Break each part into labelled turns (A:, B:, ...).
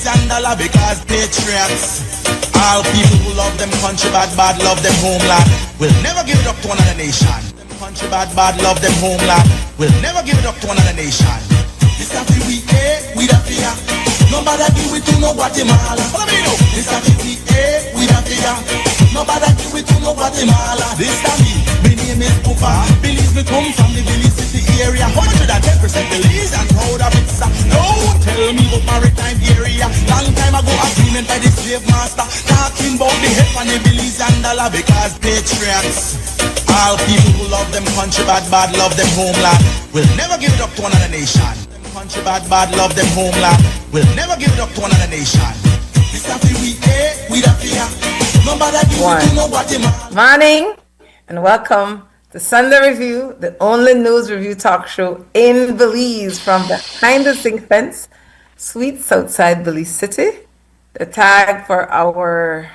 A: billies and dollar because patriots. All people who love them country bad, bad love them homeland. Will never give it up to another nation. Them country bad, bad love them homeland. Will never give it up to another nation. This a we we the fear. Nobody give it to no Guatemala. Follow me now. This a we the fear. Nobody give it to no Guatemala. This a me name is Pupa. Believe me, come from the Billy City area. 110% Belize and proud of it. No, tell me about maritime area. Long time ago, agreement by the slave master. Talking about the help and the Billies and dollar because patriots. All people who love them country bad, bad love them homeland. Will never give it up to another nation. Them country bad, bad love them homeland. Will never give it up to another nation. This a we the fear. Nobody give it to no Guatemala.
B: Morning and welcome to Sunday Review, the only news review talk show in Belize from behind the zinc fence, sweet Southside Belize City. The tag for our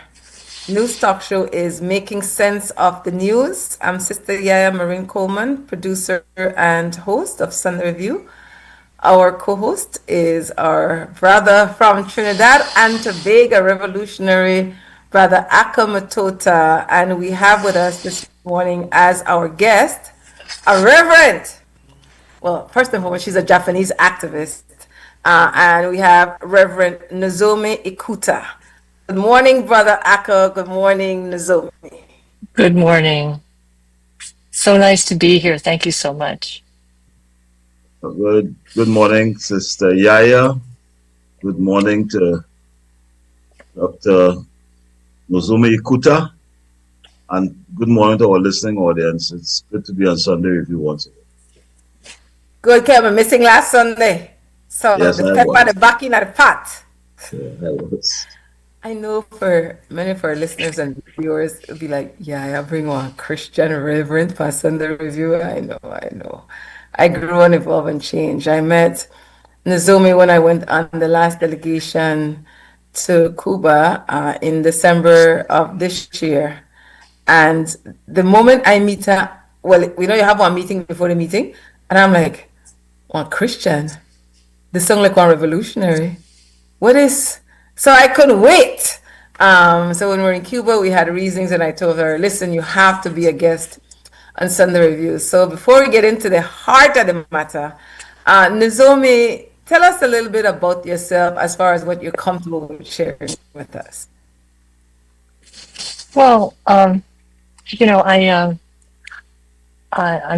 B: news talk show is Making Sense of the News. I'm Sister YaYa Marin Coleman, producer and host of Sunday Review. Our co-host is our brother from Trinidad and Tobago, revolutionary Brother Mutota, and we have with us this morning as our guest a reverend. Well, first and foremost, she's a Japanese activist, and we have Reverend Nozomi Ikuta. Good morning, Brother Aka. Good morning, Nozomi.
C: Good morning. So nice to be here. Thank you so much.
D: Good morning, Sister YaYa. Good morning to Dr. Nozomi Ikuta, and good morning to our listening audience. It's good to be on Sunday Review once again.
B: Good, Kevin. Missing last Sunday. So
D: yes,
B: the pepper, the back in the pot.
D: Yeah, I was.
B: I know for many of our listeners and viewers, it'll be like, yeah, I bring one Christian reverend for Sunday Review. I know. I grew and evolved and changed. I met Nozomi when I went on the last delegation to Cuba in December of this year. And the moment I meet her, well, we know you have one meeting before the meeting, and I'm like, one Christian? This sounds like one revolutionary. What is? So I couldn't wait. So when we were in Cuba, we had reasons, and I told her, listen, you have to be a guest on Sunday Review. So before we get into the heart of the matter, Nozomi, tell us a little bit about yourself as far as what you're comfortable with sharing with us.
C: Well, I'm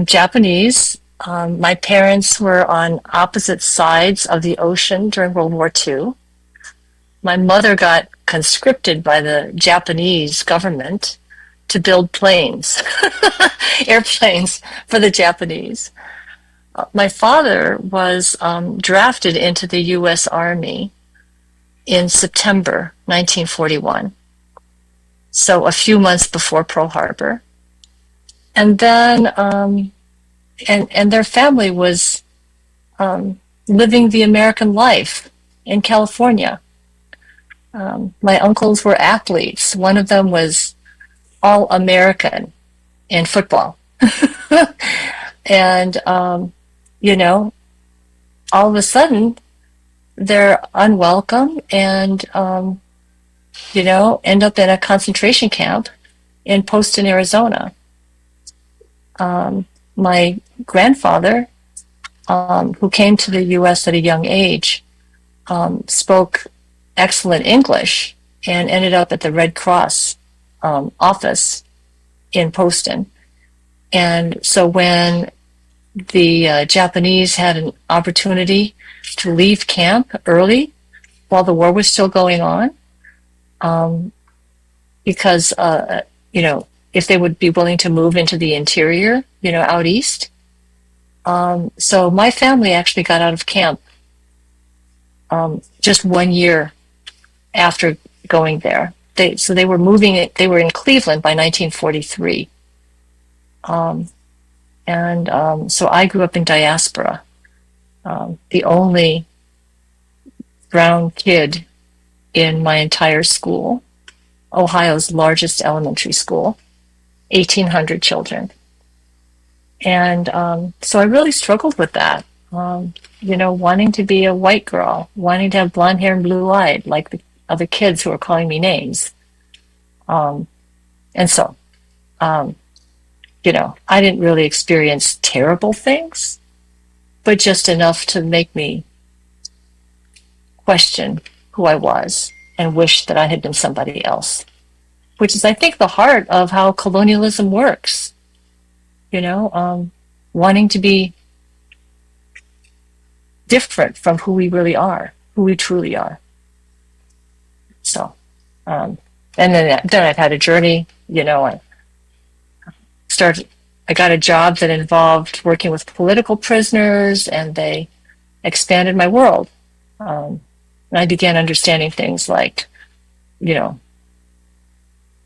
C: Japanese. My parents were on opposite sides of the ocean during World War II. My mother got conscripted by the Japanese government to build planes, airplanes for the Japanese. My father was drafted into the U.S. Army in September 1941, so a few months before Pearl Harbor. And then, and their family was living the American life in California. My uncles were athletes. One of them was All-American in football. And, all of a sudden, they're unwelcome and, end up in a concentration camp in Poston, Arizona. My grandfather, who came to the U.S. at a young age, spoke excellent English and ended up at the Red Cross office in Poston. And so when the Japanese had an opportunity to leave camp early while the war was still going on, because, if they would be willing to move into the interior, out east. So my family actually got out of camp just 1 year after going there. They were moving it. They were in Cleveland by 1943. So I grew up in diaspora, the only brown kid in my entire school, Ohio's largest elementary school, 1,800 children. And so I really struggled with that. wanting to be a white girl, wanting to have blonde hair and blue eyed, like the other kids who were calling me names. And so, I didn't really experience terrible things, but just enough to make me question who I was and wish that I had been somebody else, which is, I think, the heart of how colonialism works. Wanting to be different from who we really are, who we truly are. So, and then I've had a journey. I got a job that involved working with political prisoners, and they expanded my world. And I began understanding things like,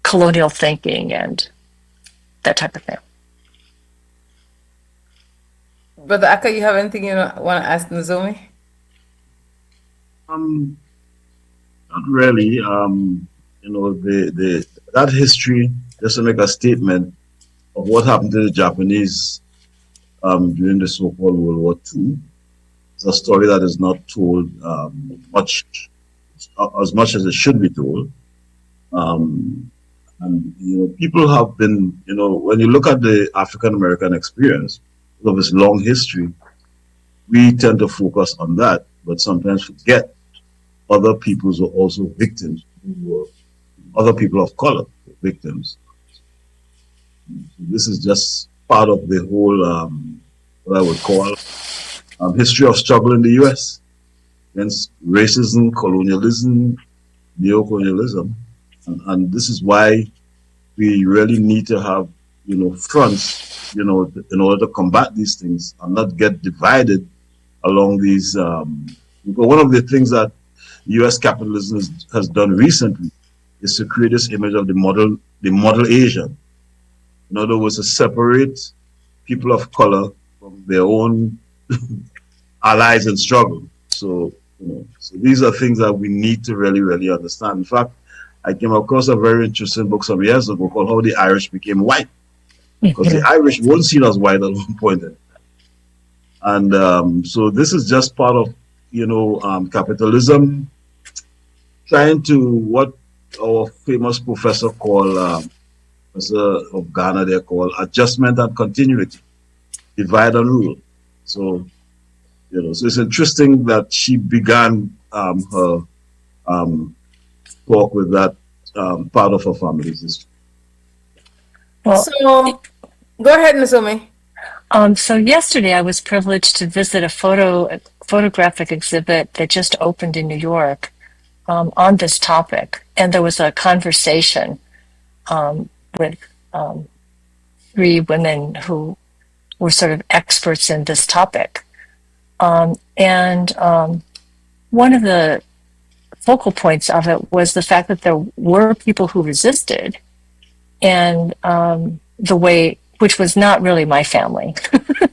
C: colonial thinking and that type of thing.
B: Brother Akka, you have anything you want to ask Nozomi?
D: Not really. That history, just to make a statement of what happened to the Japanese during the so-called World War II. It's a story that is not told as much as it should be told. People have been, when you look at the African American experience of its long history, we tend to focus on that, but sometimes forget other peoples were also victims. Other people of color were victims. This is just part of the whole, what I would call, history of struggle in the U.S. against racism, colonialism, neocolonialism, and this is why we really need to have, fronts, in order to combat these things and not get divided along these. Because one of the things that U.S. capitalism has done recently is to create this image of the model Asian. In other words, to separate people of color from their own allies in struggle. So these are things that we need to really, really understand. In fact, I came across a very interesting book some years ago called How the Irish Became White. Because the Irish weren't seen as white at one point. And so this is just part of, capitalism trying to, what our famous professor called, Professor of Ghana, they call adjustment and continuity, divide and rule. So, so it's interesting that she began her talk with that part of her family's history.
B: Well, so go ahead, Nozomi.
C: So yesterday I was privileged to visit a photographic exhibit that just opened in New York on this topic, and there was a conversation with 3 women who were sort of experts in this topic. And one of the focal points of it was the fact that there were people who resisted, and the way, which was not really my family.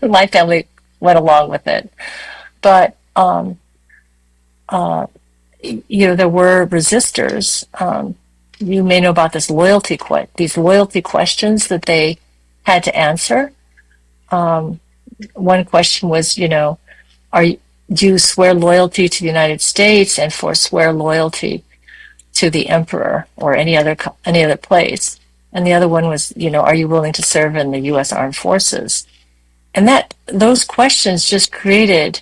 C: My family went along with it. But, there were resistors. You may know about these loyalty questions that they had to answer. One question was, do you swear loyalty to the United States and forswear loyalty to the emperor or any other place? And the other one was, are you willing to serve in the U.S. Armed Forces? And those questions just created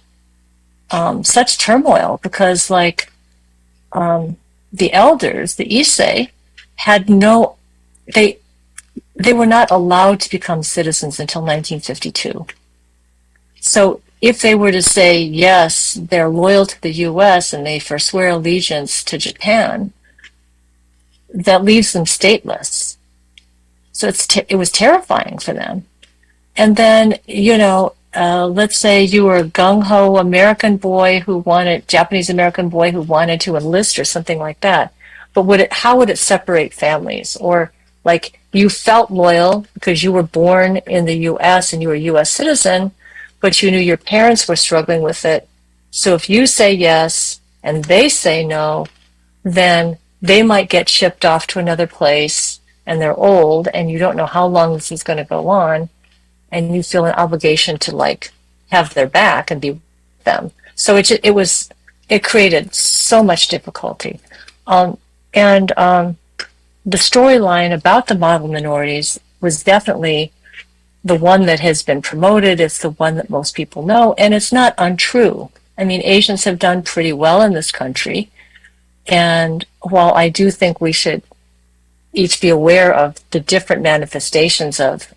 C: such turmoil because, the elders, the Issei, they were not allowed to become citizens until 1952. So if they were to say, yes, they're loyal to the U.S. and they forswear allegiance to Japan, that leaves them stateless. So it was terrifying for them. And then, let's say you were a gung-ho Japanese American boy who wanted to enlist or something like that. But how would it separate families? Or you felt loyal because you were born in the U.S. and you were a U.S. citizen, but you knew your parents were struggling with it. So if you say yes and they say no, then they might get shipped off to another place and they're old and you don't know how long this is going to go on, and you feel an obligation to have their back and be with them. So it created so much difficulty. And the storyline about the model minorities was definitely the one that has been promoted. It's the one that most people know, and it's not untrue. I mean, Asians have done pretty well in this country. And while I do think we should each be aware of the different manifestations of,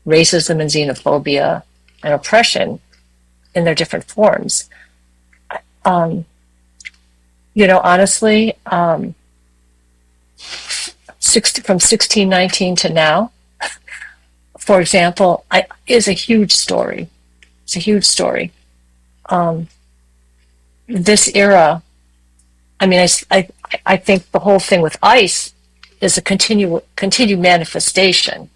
C: racism and xenophobia and oppression in their different forms, honestly, from 1619 to now, for example, is a huge story. It's a huge story. This era, I mean, I think the whole thing with ICE is a continued manifestation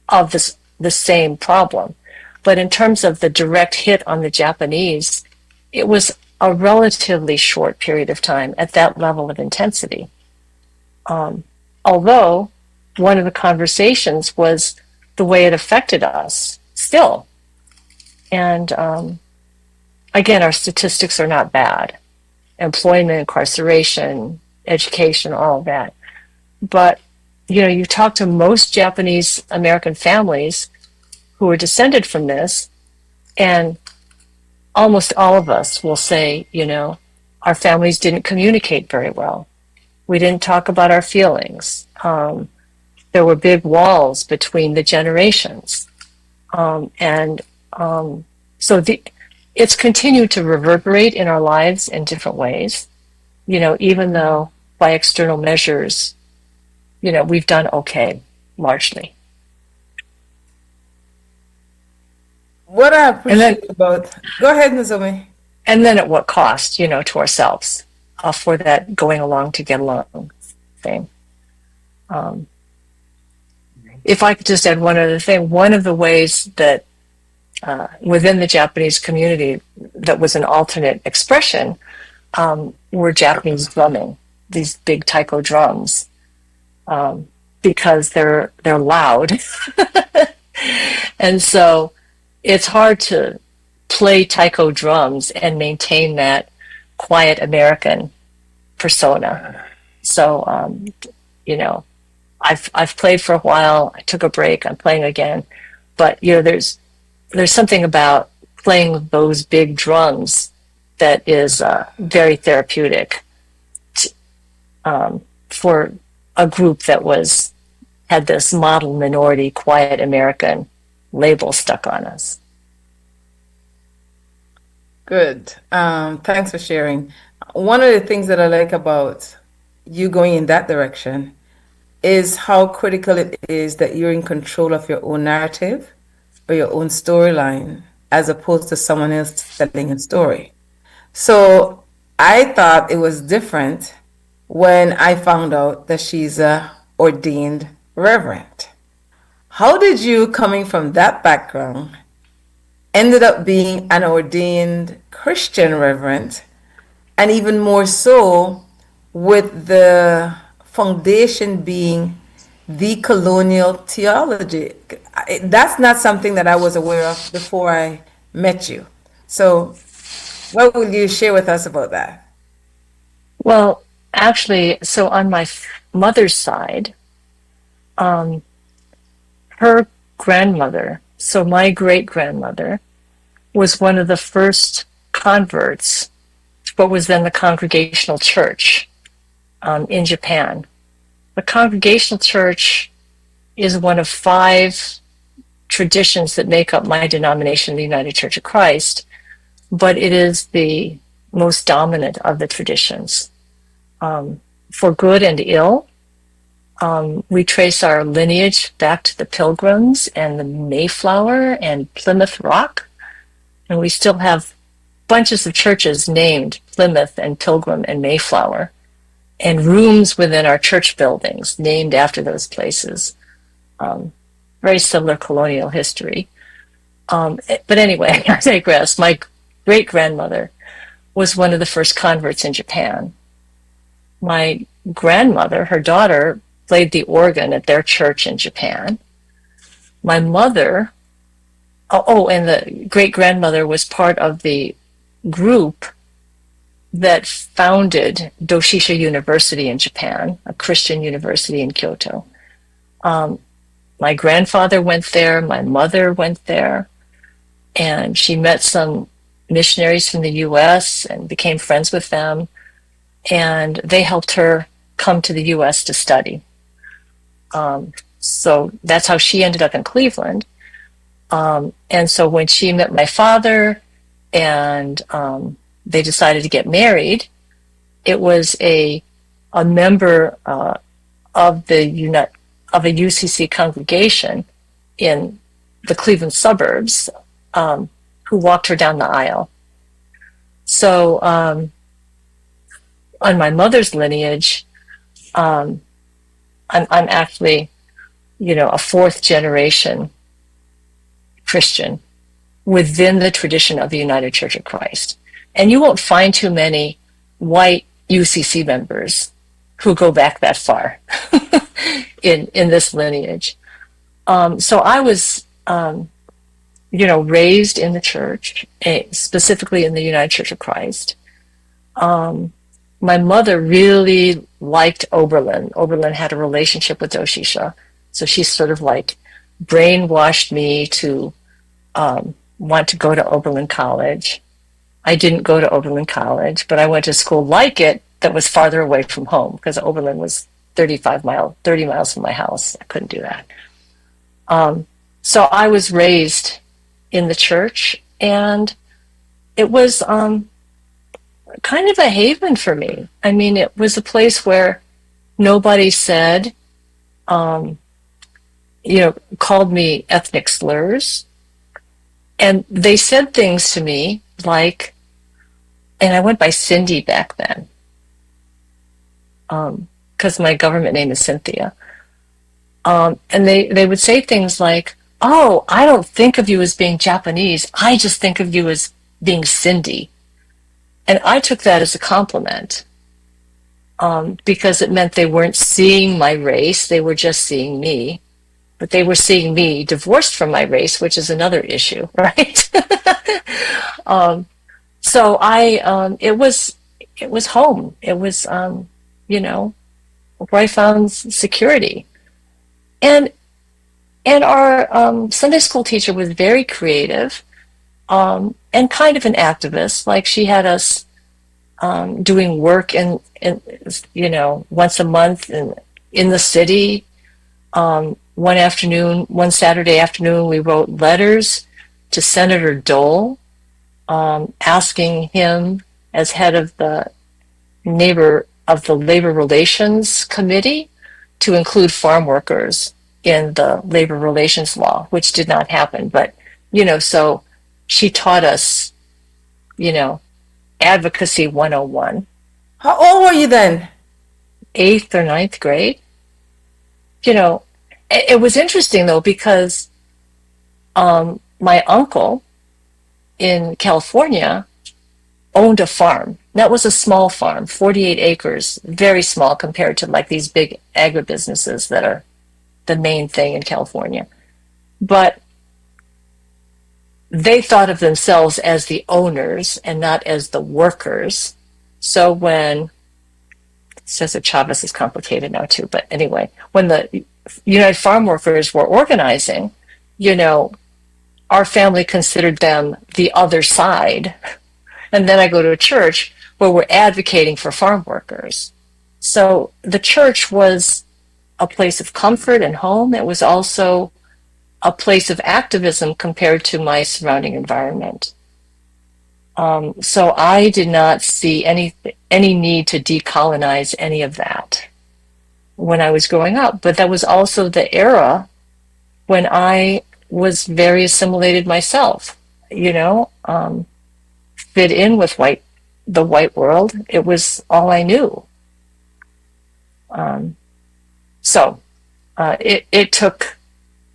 C: of the same problem. But in terms of the direct hit on the Japanese, it was a relatively short period of time at that level of intensity. Although one of the conversations was the way it affected us still. And again, our statistics are not bad. Employment, incarceration, education, all of that. But, you talk to most Japanese American families who are descended from this, and almost all of us will say, our families didn't communicate very well. We didn't talk about our feelings. There were big walls between the generations. So it's continued to reverberate in our lives in different ways, even though by external measures, we've done okay, largely.
B: What I appreciate about, go ahead, Nozomi.
C: And then at what cost, to ourselves for that going along to get along thing. If I could just add one other thing, one of the ways that within the Japanese community that was an alternate expression were Japanese drumming, these big taiko drums, because they're loud. And so it's hard to play taiko drums and maintain that quiet American persona. So, I've played for a while. I took a break. I'm playing again, but there's something about playing those big drums that is very therapeutic for a group that had this model minority, quiet American label stuck on us.
B: Good. Thanks for sharing. One of the things that I like about you going in that direction is how critical it is that you're in control of your own narrative or your own storyline as opposed to someone else telling a story. So I thought it was different when I found out that she's a ordained reverend. How did you, coming from that background, ended up being an ordained Christian reverend, and even more so with the foundation being the colonial theology? That's not something that I was aware of before I met you. So what will you share with us about that?
C: Well, actually, so on my mother's side, her grandmother, so my great-grandmother, was one of the first converts to what was then the Congregational Church in Japan. The Congregational Church is one of 5 traditions that make up my denomination, the United Church of Christ, but it is the most dominant of the traditions. For good and ill, we trace our lineage back to the Pilgrims and the Mayflower and Plymouth Rock, and we still have bunches of churches named Plymouth and Pilgrim and Mayflower, and rooms within our church buildings named after those places. Very similar colonial history. But anyway, I digress. My great-grandmother was one of the first converts in Japan. My grandmother, her daughter, played the organ at their church in Japan. My mother and the great-grandmother was part of the group that founded Doshisha University in Japan, a Christian university in Kyoto. My grandfather went there, my mother went there, and she met some missionaries from the US and became friends with them, and they helped her come to the US to study. So that's how she ended up in Cleveland. And so when she met my father and they decided to get married, it was a member of a UCC congregation in the Cleveland suburbs who walked her down the aisle. So on my mother's lineage, I'm actually, a fourth generation Christian within the tradition of the United Church of Christ. And you won't find too many white UCC members who go back that far in this lineage. So I was, raised in the church, specifically in the United Church of Christ. My mother really liked Oberlin. Oberlin had a relationship with Doshisha. So she sort of like brainwashed me to want to go to Oberlin College. I didn't go to Oberlin College, but I went to school like it that was farther away from home because Oberlin was 30 miles from my house. I couldn't do that. So I was raised in the church, and it was kind of a haven for me. I mean, it was a place where nobody said, called me ethnic slurs. And they said things to me like, and I went by Cindy back then, because my government name is Cynthia. And they would say things like, "Oh, I don't think of you as being Japanese. I just think of you as being Cindy." And I took that as a compliment, because it meant they weren't seeing my race. They were just seeing me. But they were seeing me divorced from my race, which is another issue, right? So it was home. It was, where I found security. And our Sunday school teacher was very creative, and kind of an activist. Like she had us doing work in once a month in the city. One Saturday afternoon, we wrote letters to Senator Dole, asking him, as head of the Labor Relations Committee, to include farm workers in the labor relations law, which did not happen. But, so she taught us, Advocacy 101.
B: How old were you then?
C: 8th or 9th grade. It was interesting, though, because my uncle in California owned a farm. That was a small farm, 48 acres, very small compared to like these big agribusinesses that are the main thing in California. But they thought of themselves as the owners and not as the workers. So when, it says that Chavez is complicated now too, but anyway, when the United Farm Workers were organizing, our family considered them the other side. And then I go to a church where we're advocating for farm workers. So the church was a place of comfort and home. It was also a place of activism compared to my surrounding environment. So I did not see any need to decolonize any of that when I was growing up. But that was also the era when I was very assimilated myself, fit in with the white world. It was all I knew. So it took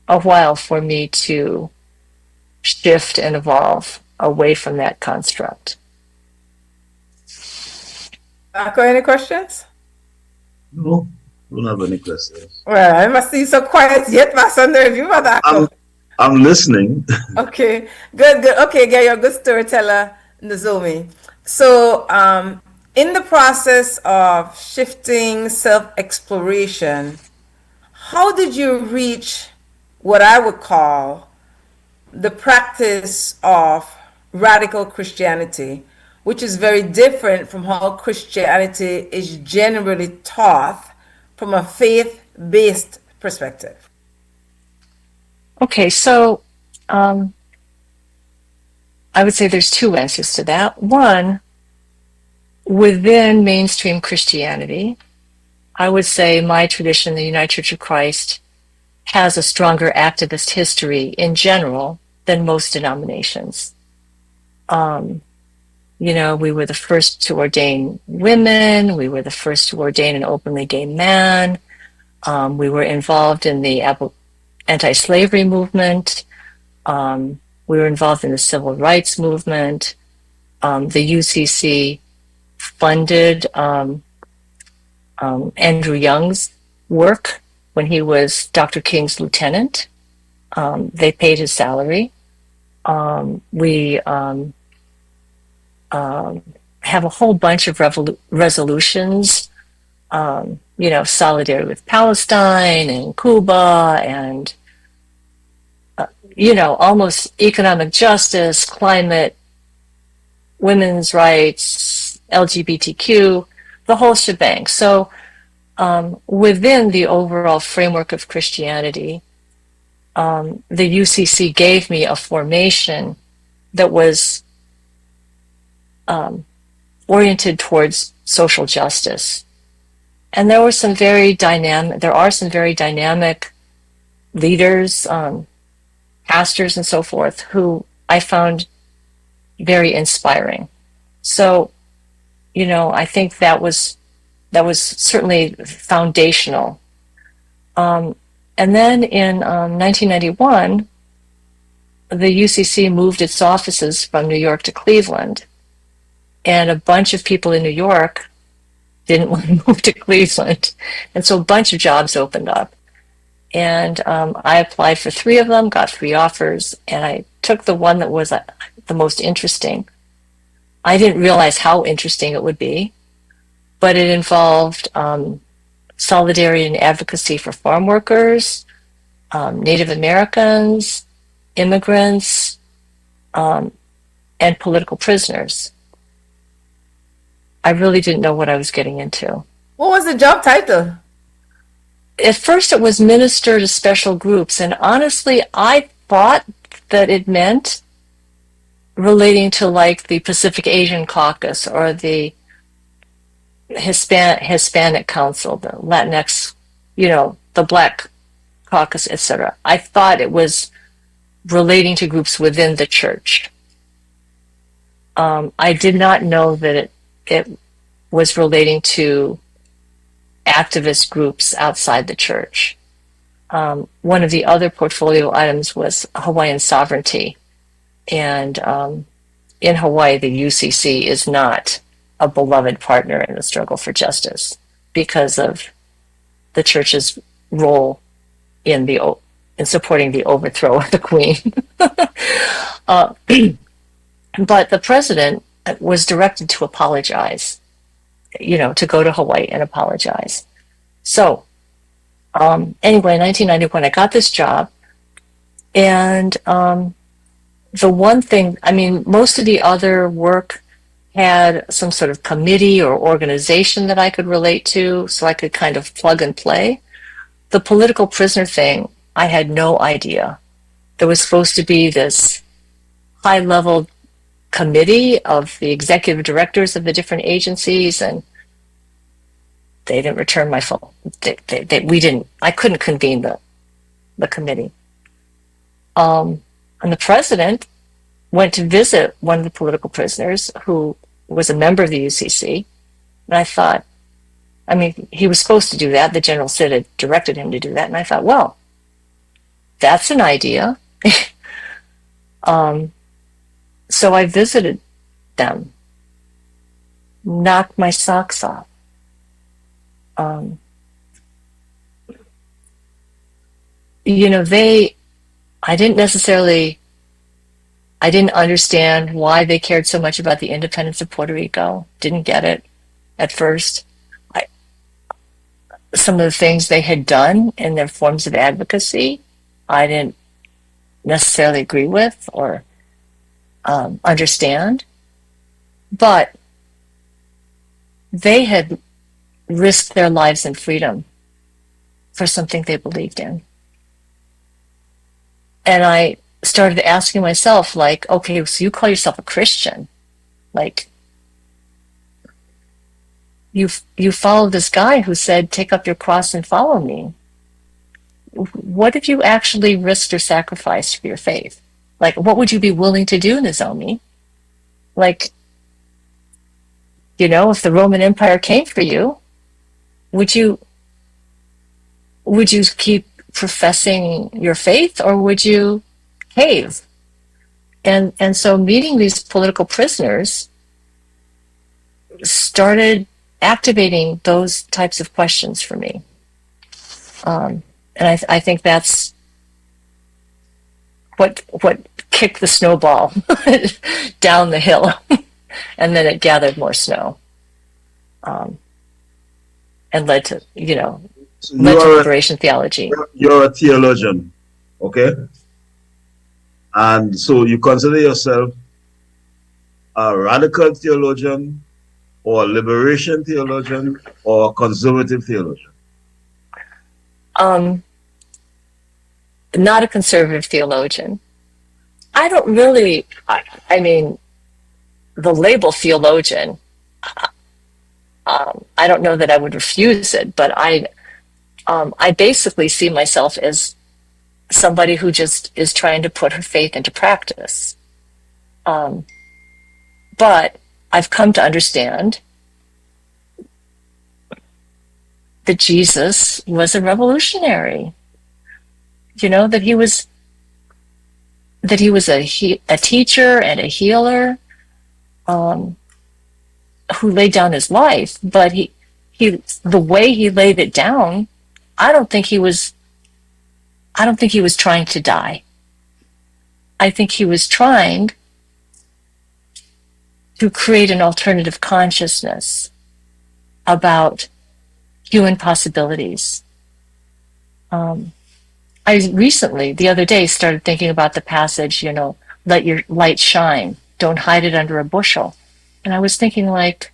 C: a while for me to shift and evolve away from that construct.
B: Marco, any questions?
D: No, don't have any questions.
B: Well, I must see so quiet yet, my son, the review, Marco.
D: I'm listening.
B: Okay, good, good. Okay, yeah, you're a good storyteller, Nozomi. So, in the process of shifting self-exploration, how did you reach what I would call the practice of radical Christianity, which is very different from how Christianity is generally taught from a faith-based perspective?
C: Okay, so um, I would say there's two answers to that. One, within mainstream Christianity, I would say my tradition, the United Church of Christ, has a stronger activist history in general than most denominations. Um, we were the first to ordain women. We were the first to ordain an openly gay man. We were involved in the anti-slavery movement. We were involved in the civil rights movement. The UCC funded Andrew Young's work when he was Dr. King's lieutenant. They paid his salary. We have a whole bunch of resolutions, solidarity with Palestine and Cuba and, almost economic justice, climate, women's rights, LGBTQ, the whole shebang. So within the overall framework of Christianity, the UCC gave me a formation that was oriented towards social justice. And there are some very dynamic leaders, pastors and so forth, who I found very inspiring. So, I think that was certainly foundational. And then in 1991, the UCC moved its offices from New York to Cleveland, and a bunch of people in New York didn't want to move to Cleveland, and so a bunch of jobs opened up. And I applied for 3 of them, got 3 offers, and I took the one that was the most interesting. I didn't realize how interesting it would be, but it involved solidarity and advocacy for farm workers, Native Americans, immigrants, and political prisoners. I really didn't know what I was getting into.
B: What was the job title?
C: At first it was minister to special groups, and honestly, I thought that it meant relating to like the Pacific Asian Caucus or the Hispanic Council, the Latinx, the Black Caucus, etc. I thought it was relating to groups within the church. I did not know that it was relating to activist groups outside the church. One of the other portfolio items was Hawaiian sovereignty. And in Hawaii, the UCC is not a beloved partner in the struggle for justice because of the church's role in supporting the overthrow of the queen. But the president was directed to apologize, to go to Hawaii and apologize. So anyway, in 1991, I got this job, and the one thing, most of the other work had some sort of committee or organization that I could relate to, so I could kind of plug and play. The political prisoner thing, I had no idea. There was supposed to be this high-level committee of the executive directors of the different agencies, and they didn't return my phone. I couldn't convene the committee. And the president went to visit one of the political prisoners who was a member of the UCC. And I thought, he was supposed to do that. The General Sid had directed him to do that. And I thought, well, that's an idea. So I visited them, knocked my socks off. They I didn't understand why they cared so much about the independence of Puerto Rico. Didn't get it at first. Some of the things they had done in their forms of advocacy, I didn't necessarily agree with or understand. But they had risked their lives and freedom for something they believed in. And I started asking myself, like, okay, so you call yourself a Christian. Like, you follow this guy who said, take up your cross and follow me. What have you actually risked or sacrificed for your faith? Like, what would you be willing to do, Nozomi? Like, if the Roman Empire came for you, would you keep professing your faith, or would you cave? And so meeting these political prisoners started activating those types of questions for me. And I think that's what kicked the snowball down the hill. And then it gathered more snow. And led to,
D: So
C: led to liberation theology.
D: You're a theologian, okay? And so you consider yourself a radical theologian, or a liberation theologian, or a conservative theologian?
C: Not a conservative theologian. I don't really, I mean, the label theologian, I don't know that I would refuse it, but I basically see myself as somebody who just is trying to put her faith into practice. But I've come to understand that Jesus was a revolutionary. That he was a teacher and a healer, who laid down his life. But the way he laid it down, I don't think he was trying to die. I think he was trying to create an alternative consciousness about human possibilities. I recently, the other day, started thinking about the passage, let your light shine, don't hide it under a bushel. And I was thinking, like,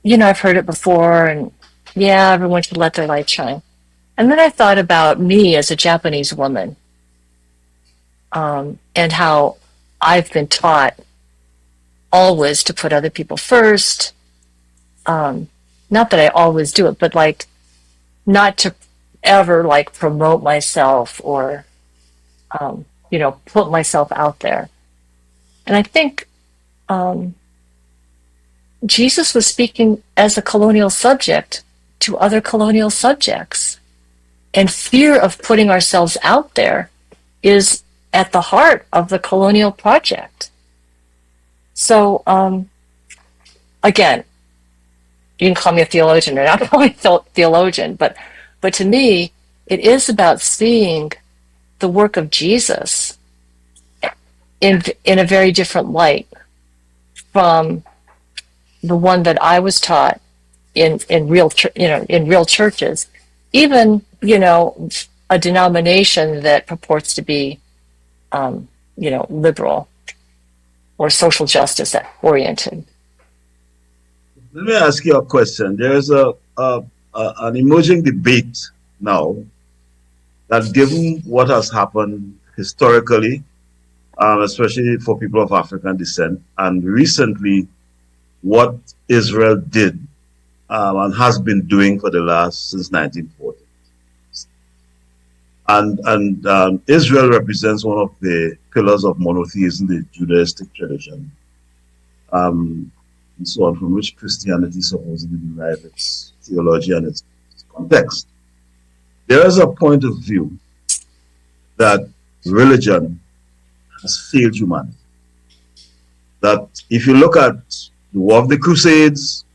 C: I've heard it before, and yeah, everyone should let their light shine. And then I thought about me as a Japanese woman, and how I've been taught always to put other people first. Not that I always do it, but like not to ever like promote myself or, put myself out there. And I think Jesus was speaking as a colonial subject to other colonial subjects. And fear of putting ourselves out there is at the heart of the colonial project. So, again, you can call me a theologian or not call me a theologian, but to me, it is about seeing the work of Jesus in a very different light from the one that I was taught in real churches, even a denomination that purports to be liberal or social justice oriented.
D: Let me ask you a question. There's an emerging debate now that, given what has happened historically, especially for people of African descent, and recently what Israel did and has been doing for the since 1940. And Israel represents one of the pillars of monotheism, the Judaistic tradition, and so on, from which Christianity supposedly derives its theology and its context. There is a point of view that religion has failed humanity. That if you look at the War of the Crusades,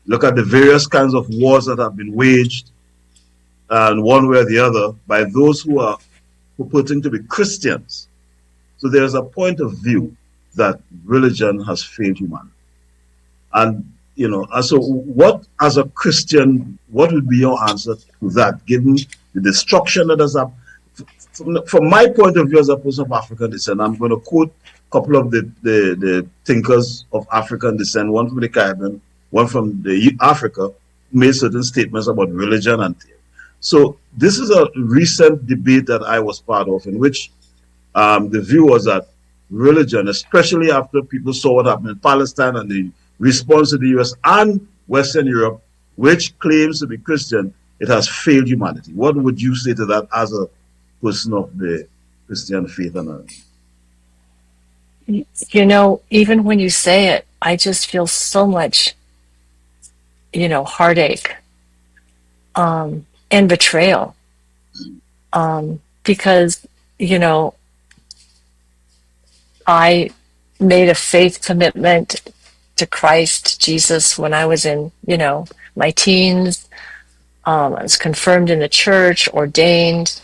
D: look at the various kinds of wars that have been waged, and one way or the other, by those who are purporting to be Christians. So there's a point of view that religion has failed humanity. And, so what, as a Christian, what would be your answer to that, given the destruction that has happened? From my point of view as a person of African descent, I'm going to quote a couple of the thinkers of African descent, one from the Caribbean, one from Africa, who made certain statements about religion and theory. So this is a recent debate that I was part of, in which the view was that religion, especially after people saw what happened in Palestine and the response to the US and Western Europe, which claims to be Christian, it has failed humanity. What would you say to that as a person of the Christian faith?
C: Even when you say it, I just feel so much, heartache and betrayal. Because, I made a faith commitment to Christ Jesus when I was in, my teens. I was confirmed in the church, ordained,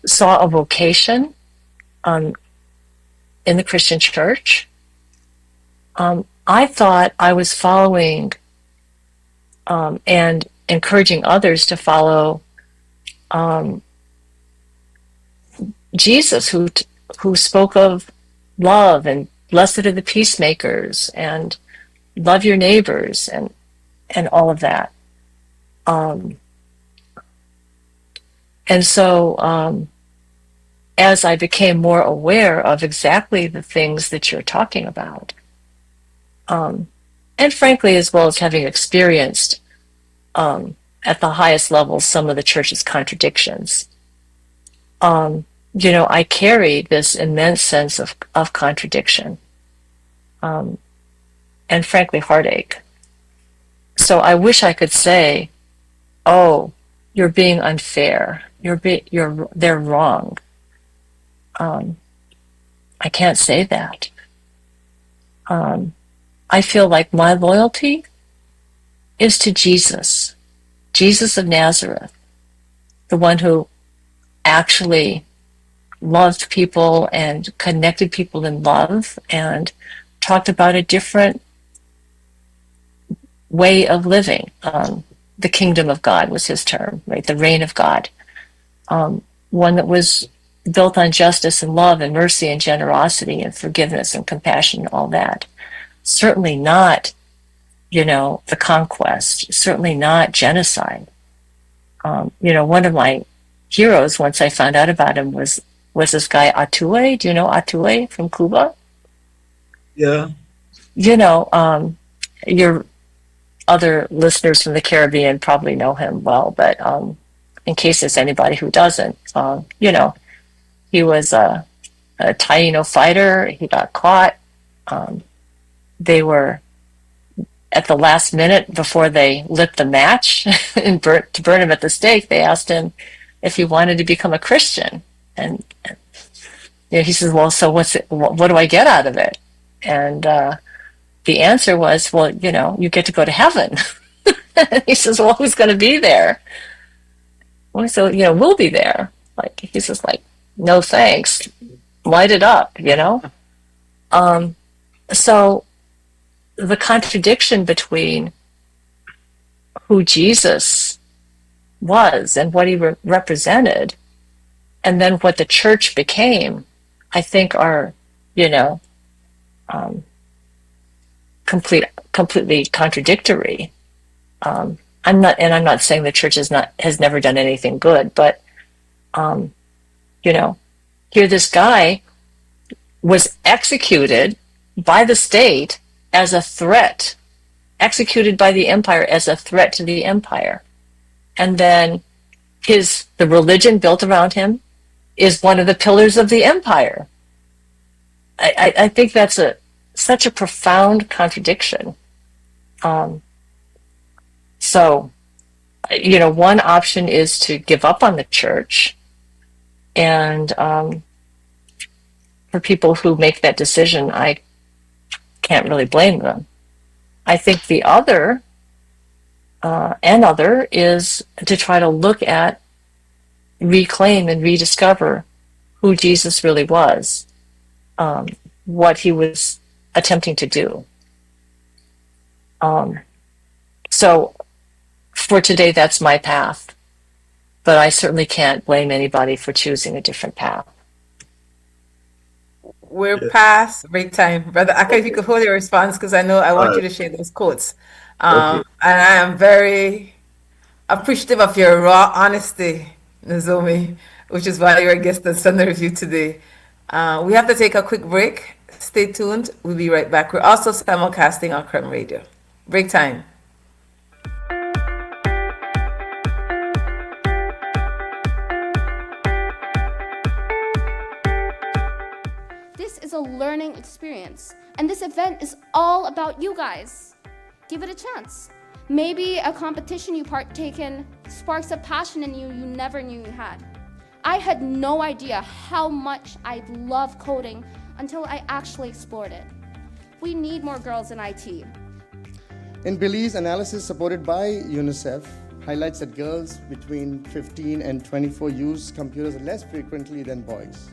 C: saw a vocation in the Christian church. I thought I was following and encouraging others to follow Jesus, who spoke of love and blessed are the peacemakers and love your neighbors and all of that. And so as I became more aware of exactly the things that you're talking about, and frankly, as well as having experienced at the highest levels some of the church's contradictions, I carried this immense sense of contradiction and frankly heartache. So I wish I could say, "Oh, you're being unfair. They're wrong." I can't say that. I feel like my loyalty is to Jesus of Nazareth, the one who actually loved people and connected people in love and talked about a different way of living. The kingdom of God was his term, right? The reign of God. One that was built on justice and love and mercy and generosity and forgiveness and compassion and all that. Certainly not, the conquest. Certainly not genocide. One of my heroes, once I found out about him, was this guy Atue. Do you know Atue from Cuba?
D: Yeah.
C: Your other listeners from the Caribbean probably know him well, but in case there's anybody who doesn't, he was a Taino fighter. He got caught. They were at the last minute before they lit the match and to burn him at the stake. They asked him if he wanted to become a Christian, and he says, "Well, so what do I get out of it?" And the answer was, "Well, you get to go to heaven." He says, "Well, who's going to be there?" Well, so we'll be there. He says, "No thanks, light it up," So the contradiction between who Jesus was and what he represented, and then what the church became, I think are, completely contradictory. I'm not saying the church has never done anything good, but here this guy was executed by the state as a threat, executed by the empire as a threat to the empire. And then the religion built around him is one of the pillars of the empire. I think that's such a profound contradiction. So, one option is to give up on the church, and for people who make that decision, I can't really blame them. I think the other is to try to look at reclaim and rediscover who Jesus really was, what he was attempting to do. So for today, that's my path. But I certainly can't blame anybody for choosing a different path.
B: We're past break time. Brother Aka, if you could hold your response, because I know I want you to share those quotes.
D: Okay.
B: And I am very appreciative of your raw honesty, Nozomi, which is why you're a guest on Sunday Review today. We have to take a quick break. Stay tuned. We'll be right back. We're also simulcasting on Creme Radio. Break time.
E: This is a learning experience, and this event is all about you guys. Give it a chance. Maybe a competition you partake in sparks a passion in you never knew you had. I had no idea how much I love coding until I actually explored it. We need more girls in IT.
F: In Billy's analysis supported by UNICEF highlights that girls between 15 and 24 use computers less frequently than boys.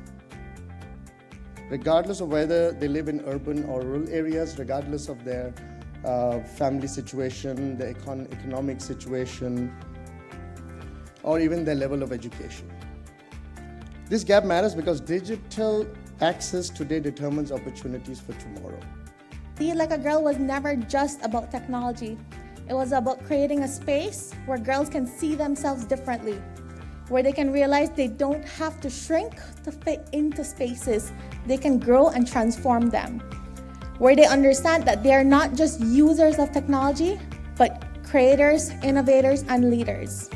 F: Regardless of whether they live in urban or rural areas, regardless of their family situation, their economic situation, or even their level of education. This gap matters because digital access today determines opportunities for tomorrow.
G: Be Like a Girl was never just about technology. It was about creating a space where girls can see themselves differently, where they can realize they don't have to shrink to fit into spaces. They can grow and transform them, where they understand that they are not just users of technology, but creators, innovators, and leaders.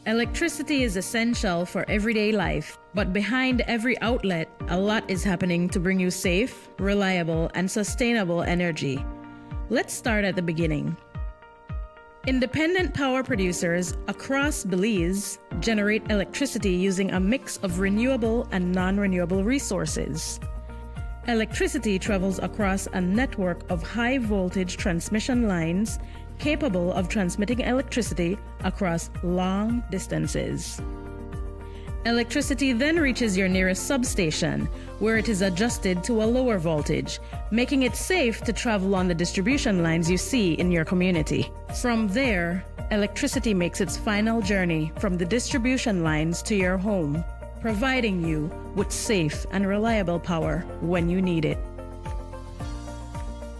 H: Electricity is essential for everyday life, but behind every outlet, a lot is happening to bring you safe, reliable, and sustainable energy. Let's start at the beginning. Independent power producers across Belize generate electricity using a mix of renewable and non-renewable resources. Electricity travels across a network of high-voltage transmission lines capable of transmitting electricity across long distances. Electricity then reaches your nearest substation, where it is adjusted to a lower voltage, making it safe to travel on the distribution lines you see in your community. From there, electricity makes its final journey from the distribution lines to your home, providing you with safe and reliable power when you need it.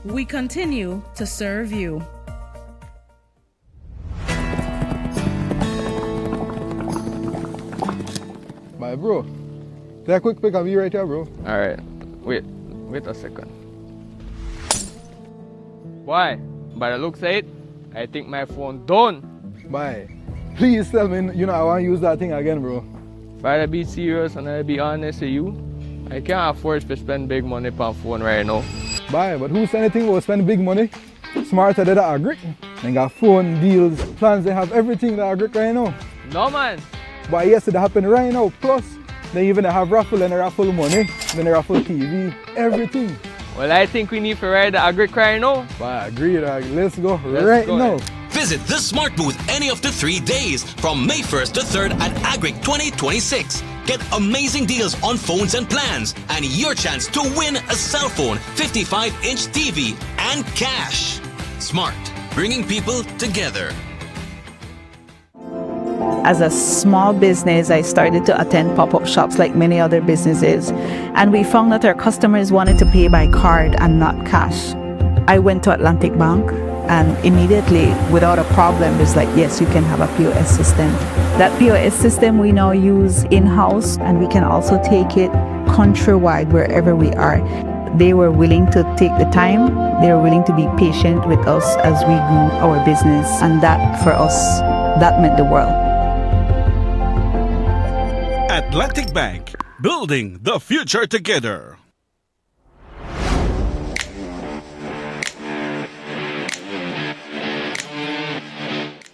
H: We continue to serve you.
I: My bro, take a quick pic of you right here, bro.
J: Alright, wait a second. Why? By the looks of it, I think my phone done.
I: Bye. Please tell me, I want to use that thing again, bro.
J: If I be serious and I be honest with you, I can't afford to spend big money on phone right now.
I: Bye, but who said anything about spending big money? Smarter than that agree. They got phone deals, plans, they have everything that agree right now.
J: No man.
I: But yes, it happened right now. Plus, they even have raffle and raffle money, then they raffle TV, everything.
J: Well, I think we need to ride the agri right now.
I: But I agree, let's go
J: Let's go
I: now.
K: Visit the Smart Booth any of the 3 days from May 1st to 3rd at Agric 2026. Get amazing deals on phones and plans and your chance to win a cell phone, 55-inch TV, and cash. Smart, bringing people together.
L: As a small business, I started to attend pop-up shops like many other businesses, and we found that our customers wanted to pay by card and not cash. I went to Atlantic Bank, and immediately, without a problem, it's like, yes, you can have a POS system. That POS system we now use in-house, and we can also take it countrywide wherever we are. They were willing to take the time. They were willing to be patient with us as we grew our business, and that, for us, that meant the world.
M: Atlantic Bank, building the future together.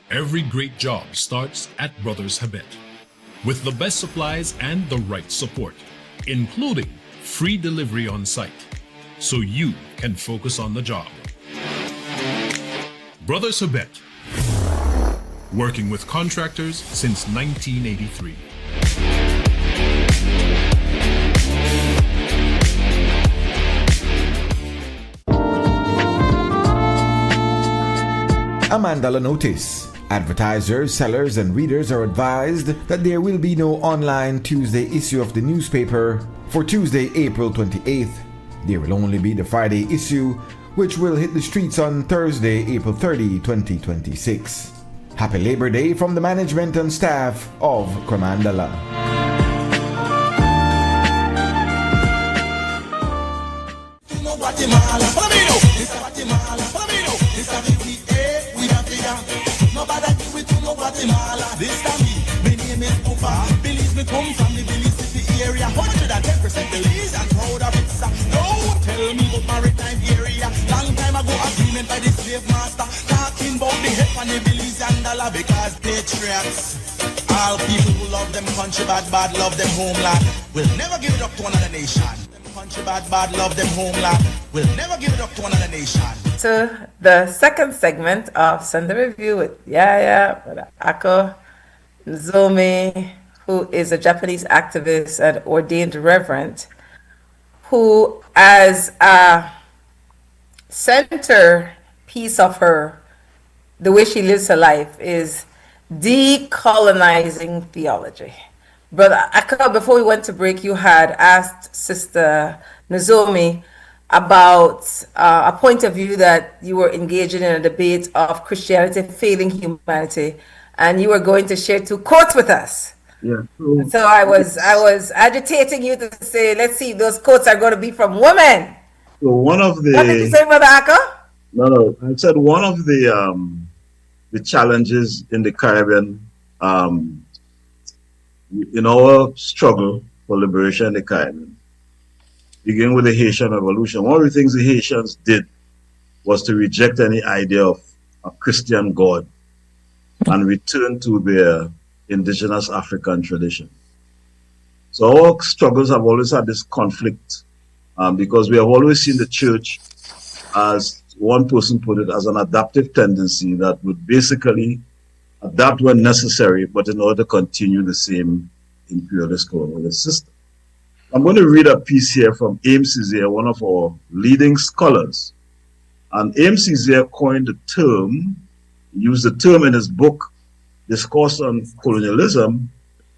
N: Every great job starts at Brothers Habet. with the best supplies and the right support, including free delivery on site, so you can focus on the job. Brothers Habet, working with contractors since 1983.
O: A Mandala notice. Advertisers, sellers, and readers are advised that there will be no online Tuesday issue of the newspaper for Tuesday, April 28th. There will only be the Friday issue, which will hit the streets on Thursday, April 30, 2026. Happy Labor Day from the management and staff of Cremandala.
A: This time me name is Upa. Belize me come from the Belize City area. 110% Belize and proud of it. No, tell me about maritime area. Long time ago agreement by the slave master. Talking about the head on the Belize and dollar because patriots. All people who love them country bad love them homeland. Will never give it up to another nation. Country bad love them homeland. Will never give it up to another nation.
B: To the second segment of Sunday Review with YaYa, Brother Ako, Nozomi, who is a Japanese activist and ordained reverend, who as a centerpiece of the way she lives her life is decolonizing theology. Brother Ako, before we went to break, you had asked Sister Nozomi about a point of view that you were engaging in a debate of Christianity failing humanity, and you were going to share 2 quotes with us.
D: Yeah.
B: So I was agitating you to say, let's see if those quotes are going to be from women.
D: So one of the...
B: What did you say, Brother Ako?
D: No, I said one of the challenges in the Caribbean, in our struggle for liberation in the Caribbean, beginning with the Haitian Revolution, one of the things the Haitians did was to reject any idea of a Christian God and return to their indigenous African tradition. So our struggles have always had this conflict because we have always seen the church, as one person put it, as an adaptive tendency that would basically adapt when necessary, but in order to continue the same imperialist colonialist system. I'm going to read a piece here from Ames Cisier, one of our leading scholars. And Ames Cisier coined the term, used the term in his book, Discourse on Colonialism.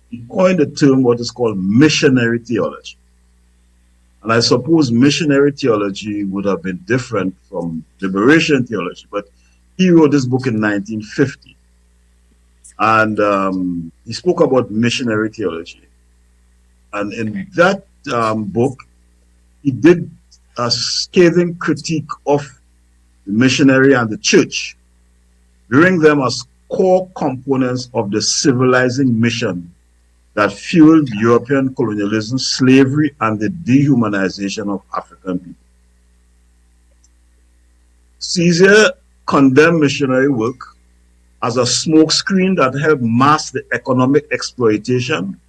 D: He coined the term what is called missionary theology. And I suppose missionary theology would have been different from liberation theology, but he wrote this book in 1950. And he spoke about missionary theology. And in that book, he did a scathing critique of the missionary and the church, viewing them as core components of the civilizing mission that fueled European colonialism, slavery, and the dehumanization of African people. Cisier condemned missionary work as a smokescreen that helped mask the economic exploitation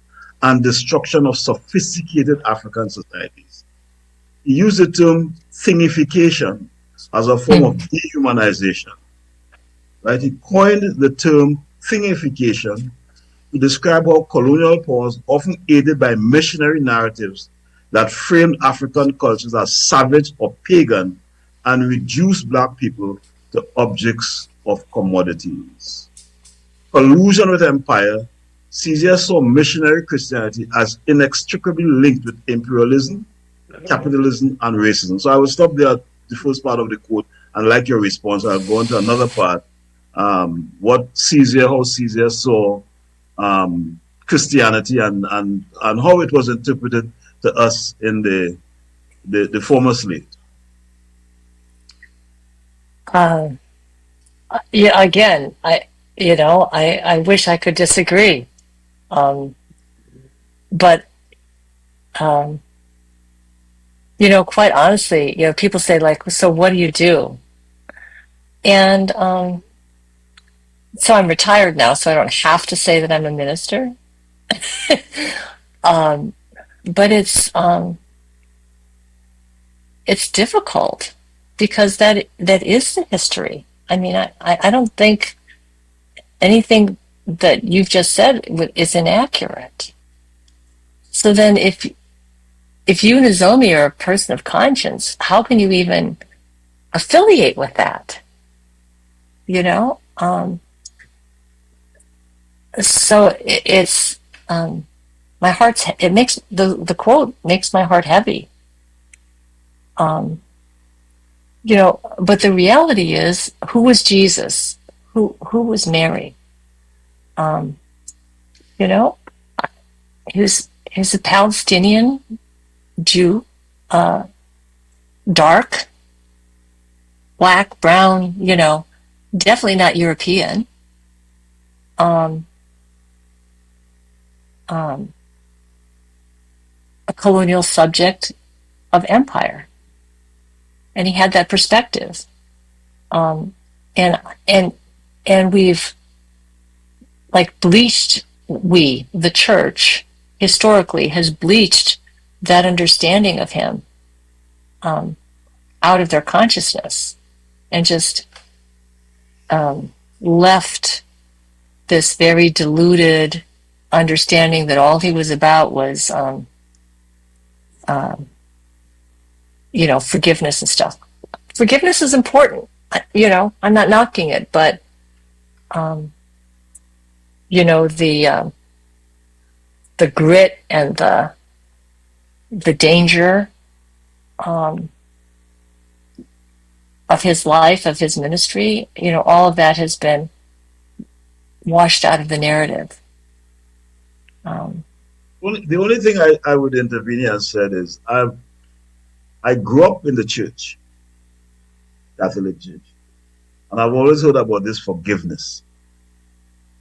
D: and destruction of sophisticated African societies. He used the term thingification as a form of dehumanization. Right? He coined the term thingification to describe how colonial powers, often aided by missionary narratives that framed African cultures as savage or pagan and reduced black people to objects of commodities. Collusion with empire, Cisier saw missionary Christianity as inextricably linked with imperialism, capitalism, and racism. So I will stop there at the first part of the quote, and like your response, I'll go on to another part. How Cisier saw Christianity and how it was interpreted to us in the former slave.
C: Yeah, again, I wish I could disagree. But quite honestly, people say like, so what do you do? And so I'm retired now, so I don't have to say that I'm a minister. But it's difficult because that is the history. I mean, I don't think anything that you've just said is inaccurate. So then if you, Nozomi, are a person of conscience, how can you even affiliate with that? You know? So it's my heart's, it makes, the quote makes my heart heavy. You know, but the reality is, who was Jesus? Who was Mary? You know, he was a Palestinian Jew, dark, black, brown, you know, definitely not European. A colonial subject of empire. And he had that perspective. And we've like bleached, the church, historically has bleached that understanding of him out of their consciousness and just left this very diluted understanding that all he was about was you know, forgiveness and stuff. Forgiveness is important. You know, I'm not knocking it, but you know, the grit and the danger of his life, of his ministry, you know, all of that has been washed out of the narrative.
D: The only thing I would intervene here and said is I grew up in the church, Catholic Church, and I've always heard about this forgiveness.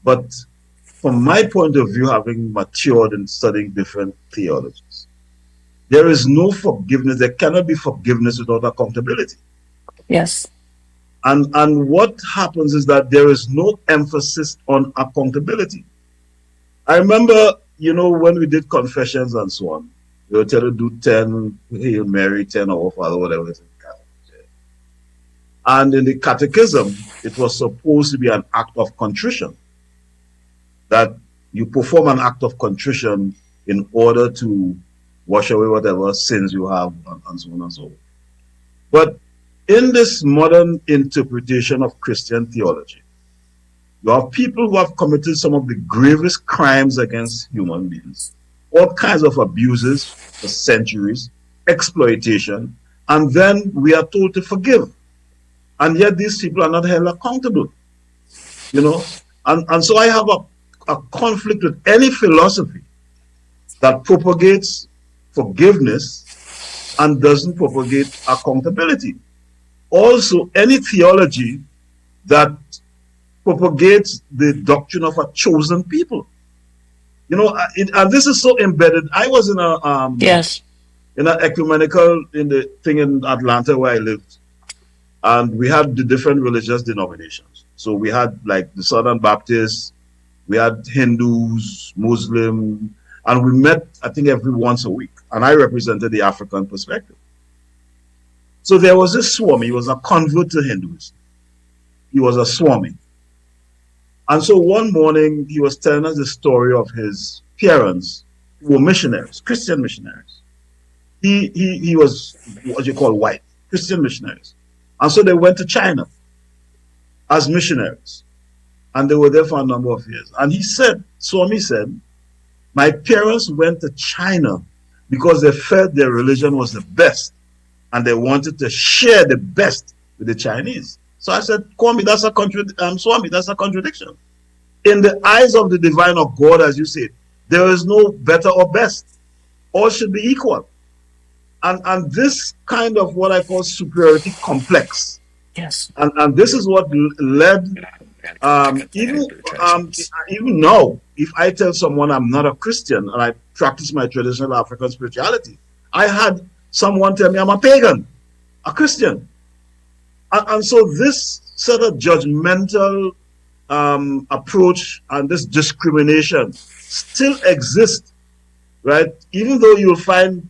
D: But from my point of view, having matured and studying different theologies, there is no forgiveness. There cannot be forgiveness without accountability.
C: Yes.
D: And what happens is that there is no emphasis on accountability. I remember, you know, when we did confessions and so on, they would tell you to do 10 Hail Mary, 10 Our Father, whatever it is. And in the catechism, it was supposed to be an act of contrition. That you perform an act of contrition in order to wash away whatever sins you have, and so on and so on. But in this modern interpretation of Christian theology, you have people who have committed some of the gravest crimes against human beings, all kinds of abuses for centuries, exploitation, and then we are told to forgive. And yet these people are not held accountable, you know. And so I have a conflict with any philosophy that propagates forgiveness and doesn't propagate accountability. Also, any theology that propagates the doctrine of a chosen people. You know, and this is so embedded. I was in a in an ecumenical thing in Atlanta where I lived, and we had the different religious denominations. So we had like the Southern Baptists, we had Hindus, Muslim, and we met, I think, every once a week. And I represented the African perspective. So there was this Swami, he was a convert to Hinduism. He was a Swami. And so one morning, he was telling us the story of his parents who were missionaries, Christian missionaries. He was what you call white, Christian missionaries. And so they went to China as missionaries. And they were there for a number of years. And he said, Swami said, my parents went to China because they felt their religion was the best. And they wanted to share the best with the Chinese. So I said, Swami, that's a contradiction. In the eyes of the divine of God, as you said, there is no better or best. All should be equal. And this kind of what I call superiority complex.
C: Yes.
D: And this is what led, even now, if I tell someone I'm not a Christian and I practice my traditional African spirituality, I had someone tell me I'm a pagan, a Christian. And so this sort of judgmental approach and this discrimination still exists, right? Even though you'll find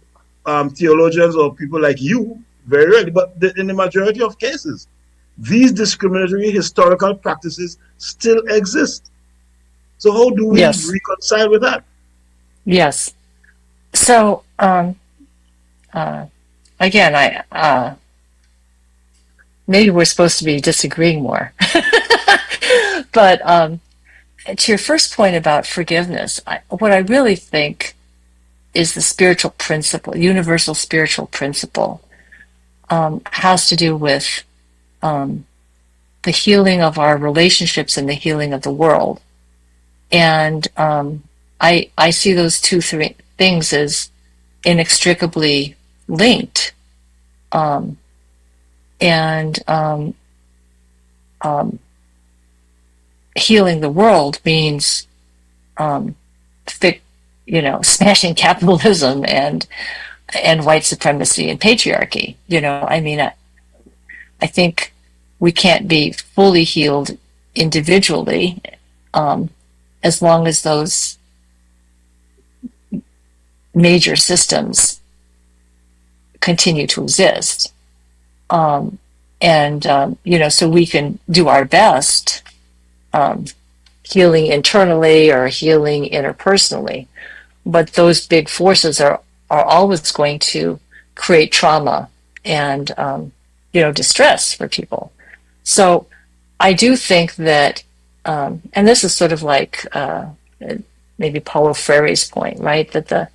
D: theologians or people like you very rarely, but in the majority of cases, these discriminatory historical practices still exist. So how do we reconcile with that?
C: Yes. So again, maybe we're supposed to be disagreeing more. But to your first point about forgiveness, what I really think is the spiritual principle, universal spiritual principle, has to do with the healing of our relationships and the healing of the world. And I see those two things as inextricably linked. Healing the world means smashing capitalism and white supremacy and patriarchy. I mean, I think we can't be fully healed individually as long as those major systems continue to exist. So we can do our best healing internally or healing interpersonally, but those big forces are always going to create trauma and distress for people. So I do think that, and this is sort of like maybe Paulo Freire's point, right? That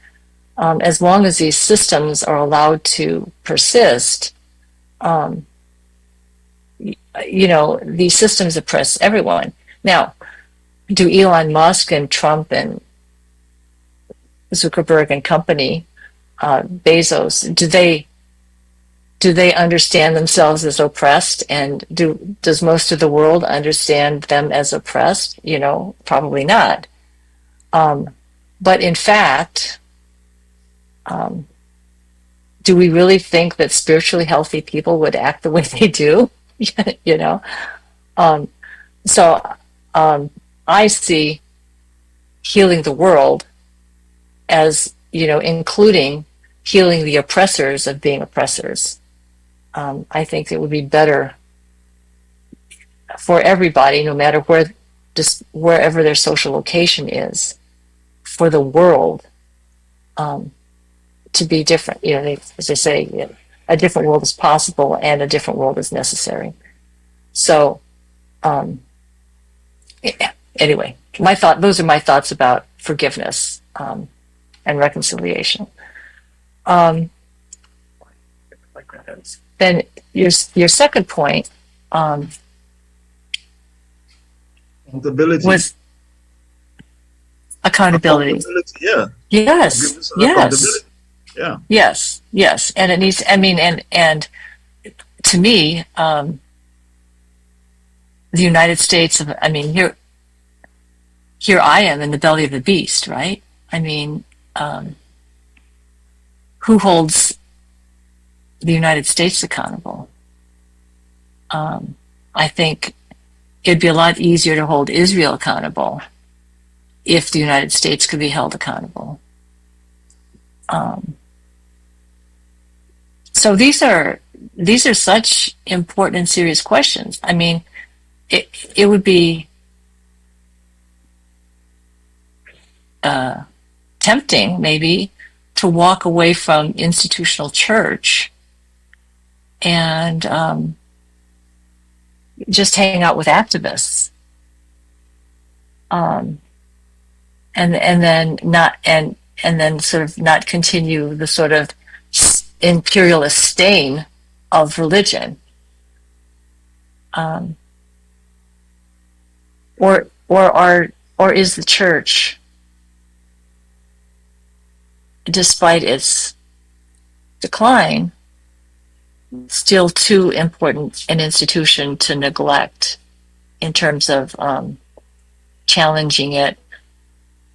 C: as long as these systems are allowed to persist, these systems oppress everyone. Now, do Elon Musk and Trump and Zuckerberg and company, Bezos, do they understand themselves as oppressed? And does most of the world understand them as oppressed? Probably not. But in fact, do we really think that spiritually healthy people would act the way they do? So I see healing the world as, including healing the oppressors of being oppressors. I think it would be better for everybody, no matter wherever their social location is, for the world to be different. As they say, a different world is possible and a different world is necessary. So, anyway, those are my thoughts about forgiveness and reconciliation. Then your second point was accountability.
D: Yeah.
C: Yes. Yes.
D: Yeah.
C: Yes. Yes. And it needs. I mean, and to me, the United States. I mean, here I am in the belly of the beast, right? I mean, who holds the United States accountable? I think it'd be a lot easier to hold Israel accountable if the United States could be held accountable. So these are such important and serious questions. I mean, it would be tempting maybe to walk away from institutional church and just hang out with activists, and then sort of not continue the sort of imperialist stain of religion, or is the church, despite its decline, still too important an institution to neglect in terms of challenging it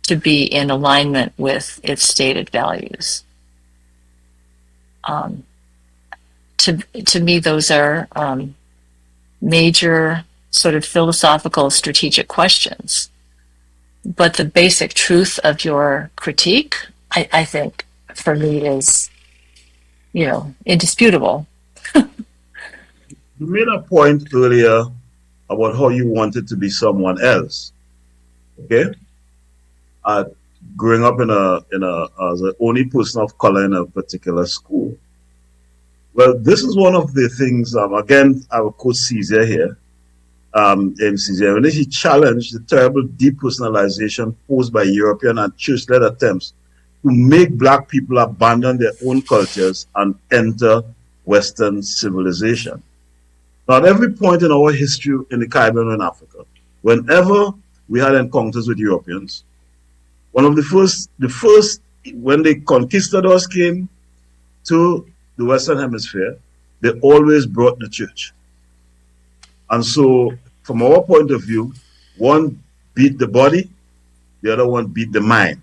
C: to be in alignment with its stated values? To me, those are major sort of philosophical, strategic questions. But the basic truth of your critique, I think, for me is, indisputable.
D: You made a point earlier about how you wanted to be someone else. Okay? Growing up as the only person of color in a particular school. Well, this is one of the things, again, I will quote Caesar here, in Caesar, when he challenged the terrible depersonalization posed by European and church-led attempts to make black people abandon their own cultures and enter Western civilization. Now, at every point in our history in the Caribbean and Africa, whenever we had encounters with Europeans, one of the first, when the conquistadors came to the Western Hemisphere, they always brought the church. And so, from our point of view, one beat the body, the other one beat the mind.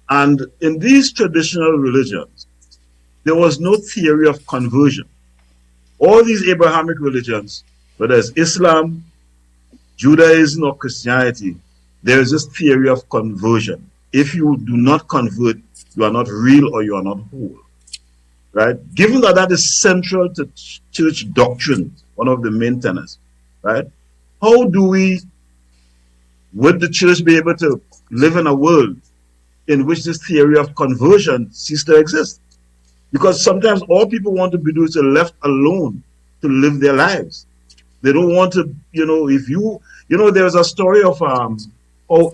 D: And in these traditional religions, there was no theory of conversion. All these Abrahamic religions, whether it's Islam, Judaism, or Christianity, there is this theory of conversion. If you do not convert, you are not real or you are not whole. Right? Given that that is central to church doctrine, one of the main tenets, right? How do we, would the church be able to live in a world in which this theory of conversion ceases to exist? Because sometimes all people want to be do is to left alone to live their lives. They don't want to, there's a story of how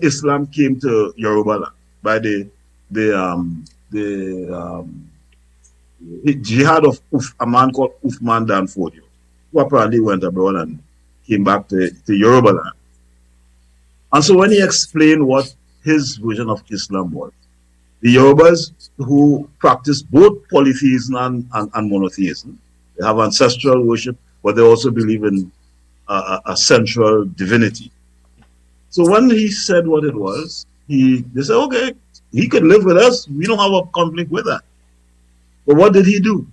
D: Islam came to Yoruba land by the jihad of a man called Uthman Dan Fodio, who apparently went abroad and came back to Yoruba land. And so when he explained what his version of Islam was, the Yorubas who practice both polytheism and monotheism, they have ancestral worship, but they also believe in a central divinity. So when he said what it was, they said, okay, he could live with us. We don't have a conflict with that. But what did he do?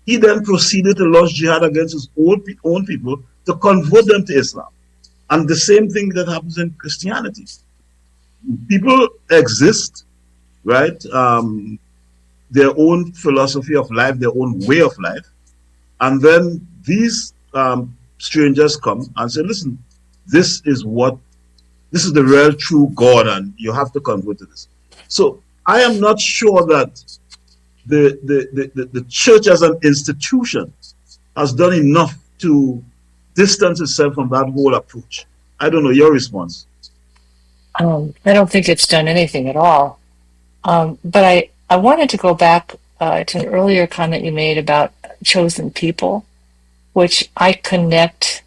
D: He then proceeded to launch jihad against his own people to convert them to Islam. And the same thing that happens in Christianity. People exist, right? Their own philosophy of life, their own way of life. And then these strangers come and say, listen, this is the real true God, and you have to convert to this. So I am not sure that the church as an institution has done enough to distance itself from that whole approach. I don't know, your response.
C: I don't think it's done anything at all. But I wanted to go back to an earlier comment you made about chosen people, which I connect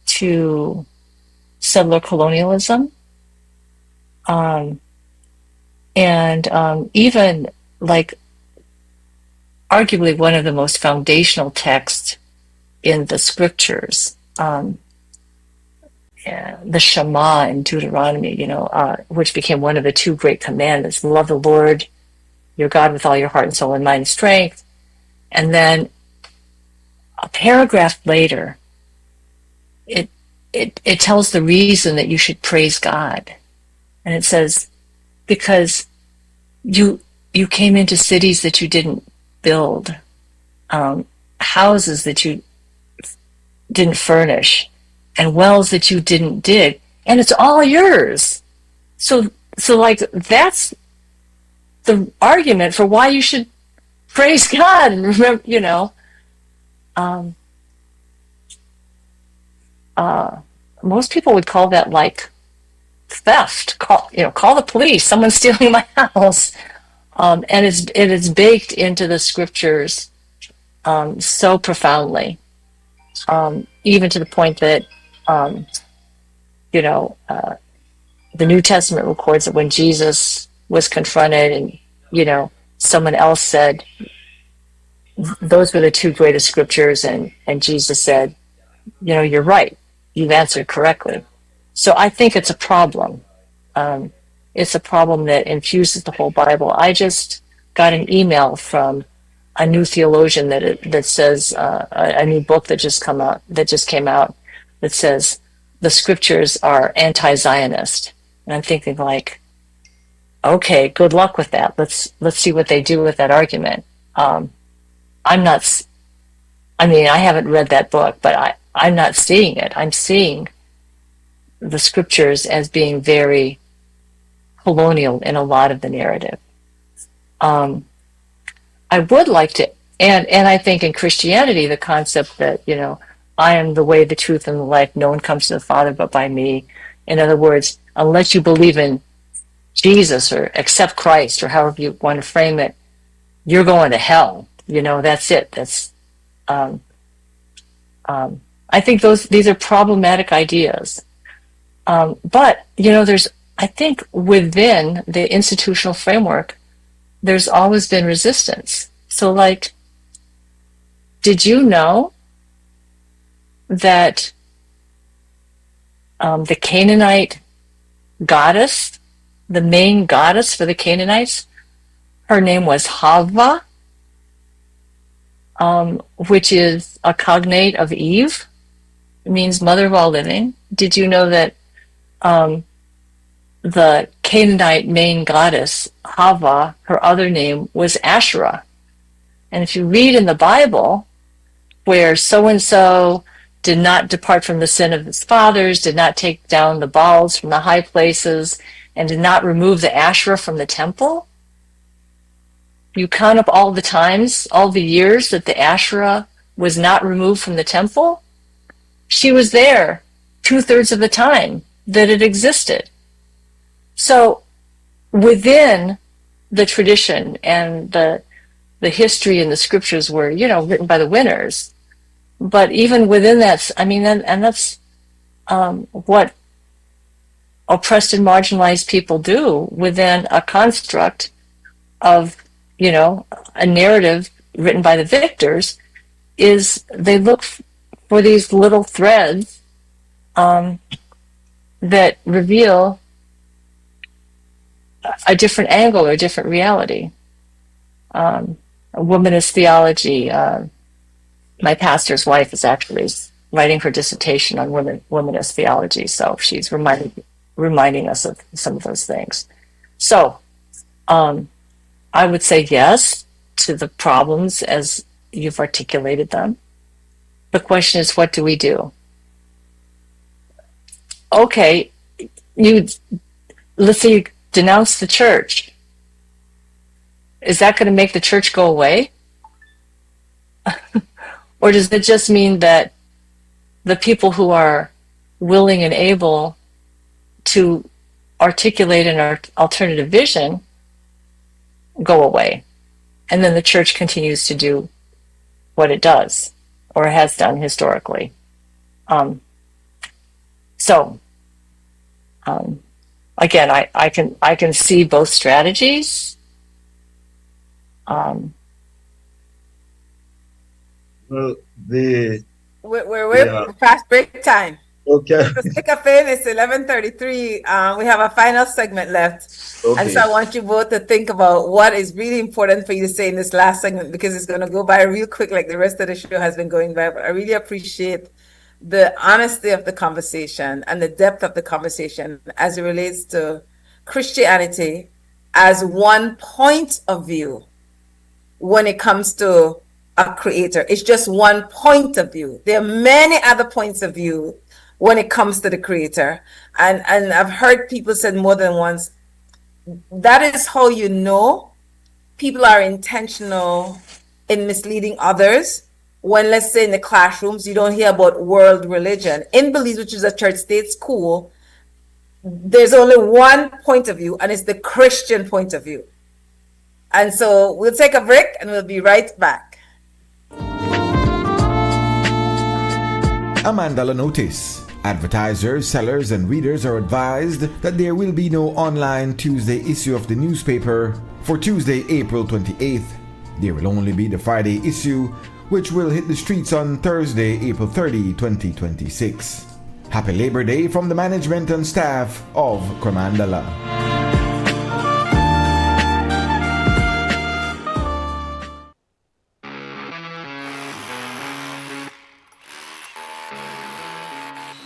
C: to settler colonialism. Even like arguably one of the most foundational texts in the scriptures, the Shema in Deuteronomy, which became one of the two great commandments: love the Lord your God with all your heart and soul and mind and strength. And then a paragraph later, it tells the reason that you should praise God. And it says, because you came into cities that you didn't build, houses that you didn't furnish, and wells that you didn't dig, and it's all yours. So like that's the argument for why you should praise God. And remember, most people would call that like theft. Call the police. Someone's stealing my house. And it is baked into the scriptures so profoundly, even to the point that the New Testament records that when Jesus was confronted and someone else said those were the two greatest scriptures, and Jesus said, you're right, you've answered correctly. So I think it's a problem. It's a problem that infuses the whole Bible. I just got an email from a new theologian that says a new book that just came out that says the scriptures are anti-Zionist. And I'm thinking like, okay, good luck with that. Let's see what they do with that argument. I'm not, I mean, I haven't read that book, but I'm not seeing it. I'm seeing the scriptures as being very colonial in a lot of the narrative. I would like to, and I think in Christianity, the concept that, you know, I am the way, the truth, and the life. No one comes to the Father but by me. In other words, unless you believe in Jesus or accept Christ or however you want to frame it, you're going to hell. You know, that's it. That's, I think these are problematic ideas. But, you know, I think within the institutional framework, there's always been resistance. So, like, did you know that the Canaanite goddess, the main goddess for the Canaanites, her name was Hava, which is a cognate of Eve? It means mother of all living. Did you know that the Canaanite main goddess, Hava, her other name was Asherah? And if you read in the Bible, where so-and-so did not depart from the sin of his fathers, did not take down the Baals from the high places, and did not remove the Asherah from the temple, you count up all the times, all the years that the Asherah was not removed from the temple, she was there 2/3 of the time that it existed. So within the tradition and the history and the scriptures were, you know, written by the winners. But even within that, I mean, and that's what oppressed and marginalized people do within a construct of, you know, a narrative written by the victors, is they look for these little threads that reveal a different angle or a different reality. A womanist theology. My pastor's wife is actually writing her dissertation on womanist theology, so she's reminding us of some of those things. So I would say yes to the problems as you've articulated them. The question is, what do we do? Okay, let's say you denounce the church. Is that going to make the church go away? Or does it just mean that the people who are willing and able to articulate an alternative vision go away, and then the church continues to do what it does or has done historically? Again, I can see both strategies.
D: Well,
B: we're past break time.
D: Okay.
B: Let's take a fin. It's 11:33. We have a final segment left.
D: Okay.
B: And so I want you both to think about what is really important for you to say in this last segment, because it's going to go by real quick like the rest of the show has been going by. But I really appreciate the honesty of the conversation and the depth of the conversation as it relates to Christianity as one point of view when it comes to a creator. It's just one point of view. There are many other points of view when it comes to the creator. And I've heard people say more than once, that is how you know people are intentional in misleading others. When, let's say, in the classrooms, you don't hear about world religion. In Belize, which is a church state school, there's only one point of view, and it's the Christian point of view. And so we'll take a break and we'll be right back.
O: A Mandala notice. Advertisers, sellers, and readers are advised that there will be no online Tuesday issue of the newspaper for Tuesday, April 28th. There will only be the Friday issue, which will hit the streets on Thursday, April 30, 2026. Happy Labor Day from the management and staff of Cremandala.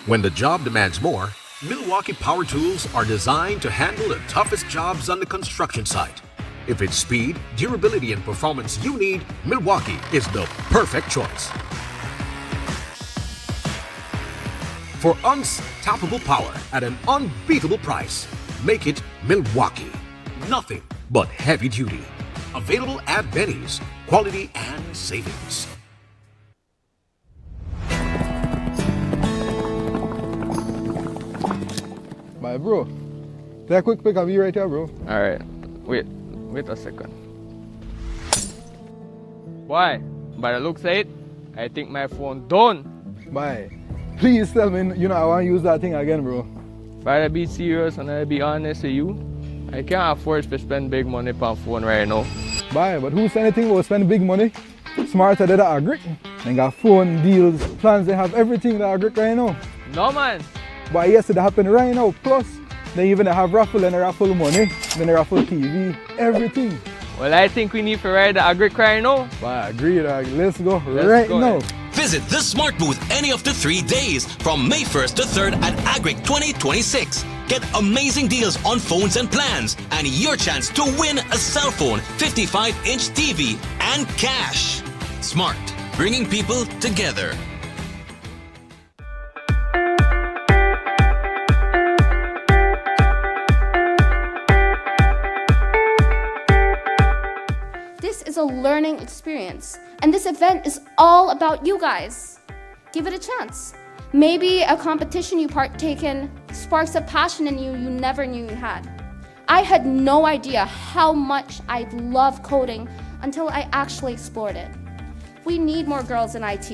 P: When the job demands more, Milwaukee Power Tools are designed to handle the toughest jobs on the construction site. If it's speed, durability, and performance you need, Milwaukee is the perfect choice. For unstoppable power at an unbeatable price, make it Milwaukee. Nothing but heavy duty. Available at Benny's. Quality and savings.
I: Bye, bro. Take a quick pic of you right here, bro.
J: Alright, wait a second. Why? By the looks of it, I think my phone done.
I: Bye. Please tell me, I want to use that thing again, bro.
J: If I be serious and I be honest with you, I can't afford to spend big money on phone right now.
I: Bye, but who said anything about spending big money? Smarter than that agree. They got phone deals, plans, they have everything that agree right now.
J: No, man.
I: But yes, it happen right now. Plus, they even have raffle and a raffle money, then a raffle TV, everything.
J: Well, I think we need to ride the agri right now.
I: But I agree, let's go right now.
K: Visit the Smart Booth any of the 3 days from May 1st to 3rd at Agric 2026. Get amazing deals on phones and plans and your chance to win a cell phone, 55-inch TV, and cash. Smart, bringing people together.
E: This is a learning experience, and this event is all about you guys. Give it a chance. Maybe a competition you partake in sparks a passion in you you never knew you had. I had no idea how much I love coding until I actually explored it. We need more girls in IT.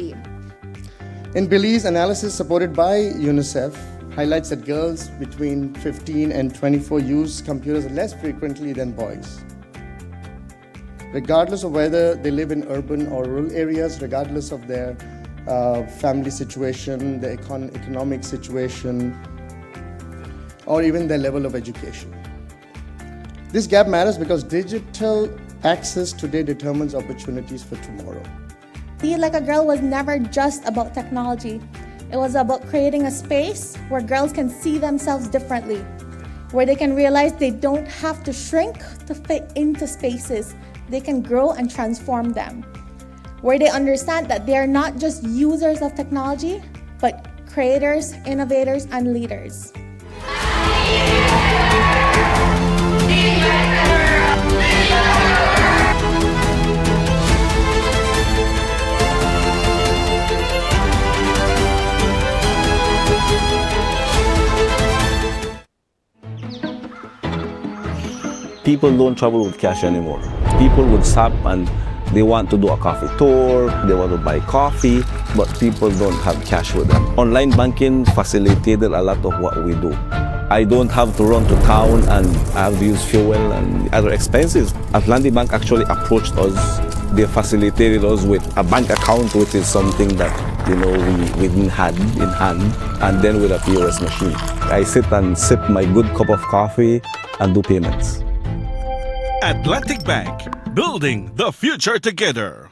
F: In Billy's analysis supported by UNICEF highlights that girls between 15 and 24 use computers less frequently than boys. Regardless of whether they live in urban or rural areas, regardless of their family situation, their economic situation, or even their level of education. This gap matters because digital access today determines opportunities for tomorrow.
G: Be Like a Girl was never just about technology. It was about creating a space where girls can see themselves differently, where they can realize they don't have to shrink to fit into spaces. They can grow and transform them, where they understand that they are not just users of technology, but creators, innovators, and leaders.
Q: People don't travel with cash anymore. People would stop and they want to do a coffee tour, they want to buy coffee, but people don't have cash with them. Online banking facilitated a lot of what we do. I don't have to run to town and I have to use fuel and other expenses. Atlantic Bank actually approached us. They facilitated us with a bank account, which is something that we didn't have in hand, and then with a POS machine. I sit and sip my good cup of coffee and do payments.
M: Atlantic Bank, building the future together.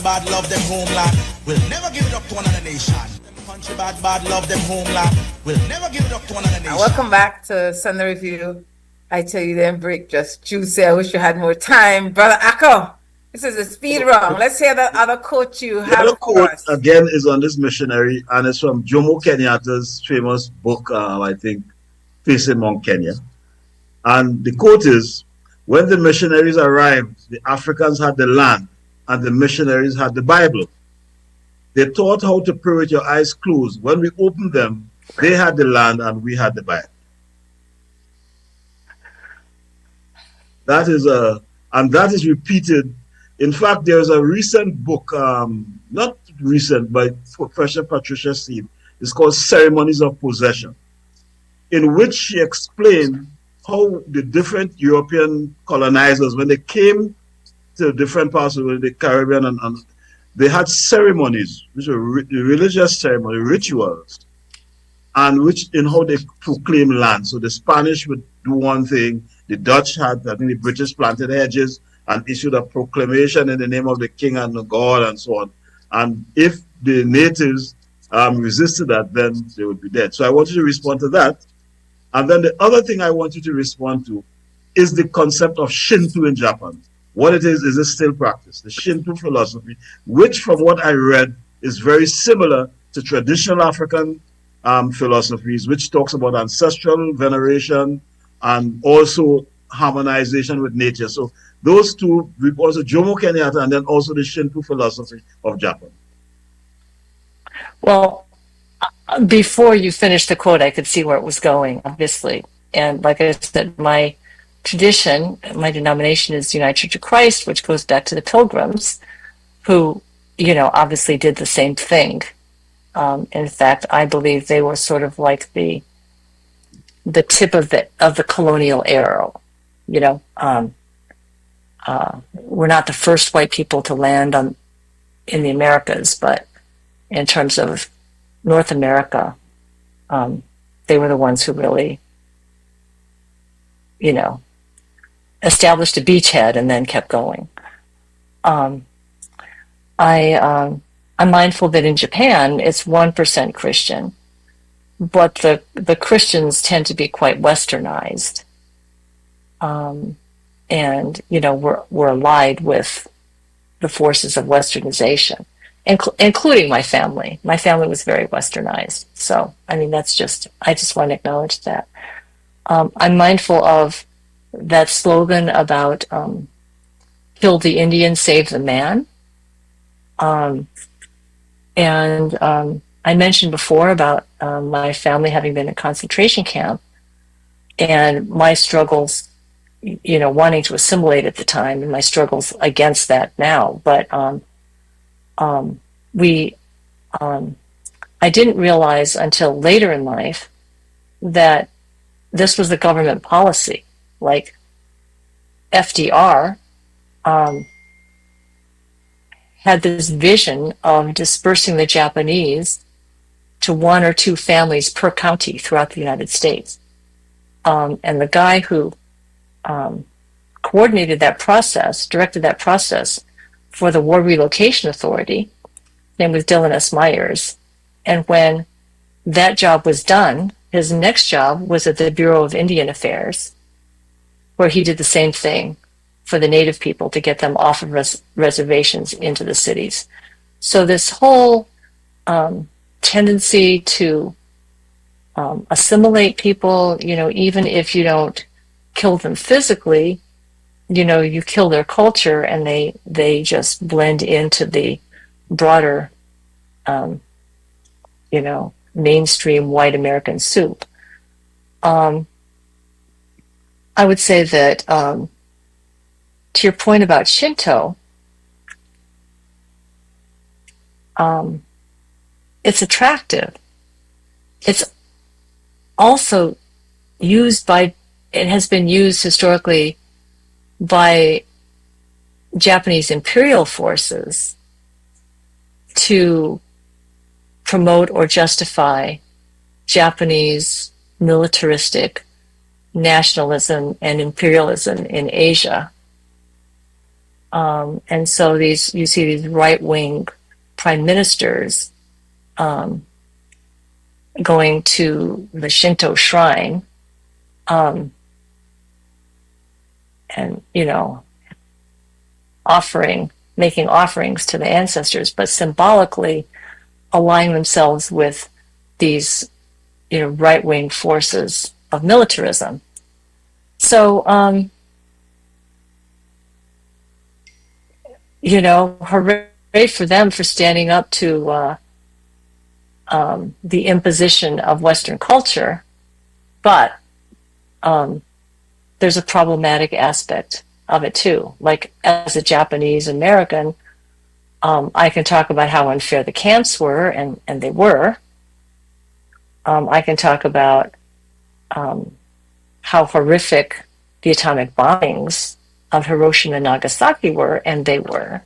A: Bad love them homeland. We'll never give it up to another nation. Country bad love them homeland. We'll never give it up to another nation.
B: Welcome back to Sunday Review. I tell you, them break just juicy. I wish you had more time. Brother Akko, this is a speed round. Let's hear the other quote you
D: The other
B: have for
D: quote
B: us.
D: again is on this missionary, and it's from Jomo Kenyatta's famous book, I think, Facing Mount Kenya. And the quote is, when the missionaries arrived, the Africans had the land, and the missionaries had the Bible. They taught how to pray with your eyes closed. When we opened them, they had the land, and we had the Bible. That is and that is repeated. In fact, there's a recent book, not recent, by Professor Patricia Seed. It's called Ceremonies of Possession, in which she explained how the different European colonizers, when they came to different parts of the Caribbean, and they had ceremonies, which were religious ceremony, rituals, and which in how they proclaim land. So the Spanish would do one thing, the Dutch had, I think the British planted hedges and issued a proclamation in the name of the king and the god and so on. And if the natives resisted that, then they would be dead. So I want you to respond to that. And then the other thing I want you to respond to is the concept of Shinto in Japan. What it is it still practiced? The Shinto philosophy, which from what I read is very similar to traditional African philosophies, which talks about ancestral veneration and also harmonization with nature. So those two, also Jomo Kenyatta, and then also the Shinto philosophy of Japan.
C: Well, before you finished the quote, I could see where it was going, obviously. And like I said, my tradition, my denomination is the United Church of Christ, which goes back to the Pilgrims, who, obviously did the same thing. In fact, I believe they were sort of like the tip of the colonial era. We're not the first white people to land in the Americas, but in terms of North America, they were the ones who really, established a beachhead and then kept going. I'm mindful that in Japan it's 1% Christian, but the Christians tend to be quite westernized, and we're allied with the forces of westernization, including my family. My family was very westernized, so I just want to acknowledge that. I'm mindful of that slogan about kill the Indian, save the man. And I mentioned before about my family having been in a concentration camp and my struggles, wanting to assimilate at the time, and my struggles against that now. But I didn't realize until later in life that this was the government policy. Like FDR had this vision of dispersing the Japanese to 1 or 2 families per county throughout the United States. And the guy who coordinated that process, directed that process for the War Relocation Authority, his name was Dylan S. Myers. And when that job was done, his next job was at the Bureau of Indian Affairs, where he did the same thing for the native people to get them off of reservations into the cities. So this whole tendency to assimilate people, even if you don't kill them physically, you kill their culture and they just blend into the broader, mainstream white American soup. I would say that to your point about Shinto, it's attractive. It's also it has been used historically by Japanese imperial forces to promote or justify Japanese militaristic nationalism and imperialism in Asia. And so you see these right-wing prime ministers going to the Shinto shrine and making offerings to the ancestors, but symbolically aligning themselves with these right-wing forces of militarism. So hooray for them for standing up to the imposition of Western culture, but there's a problematic aspect of it too. Like, as a Japanese American, I can talk about how unfair the camps were, and they were. I can talk about how horrific the atomic bombings of Hiroshima and Nagasaki were, and they were.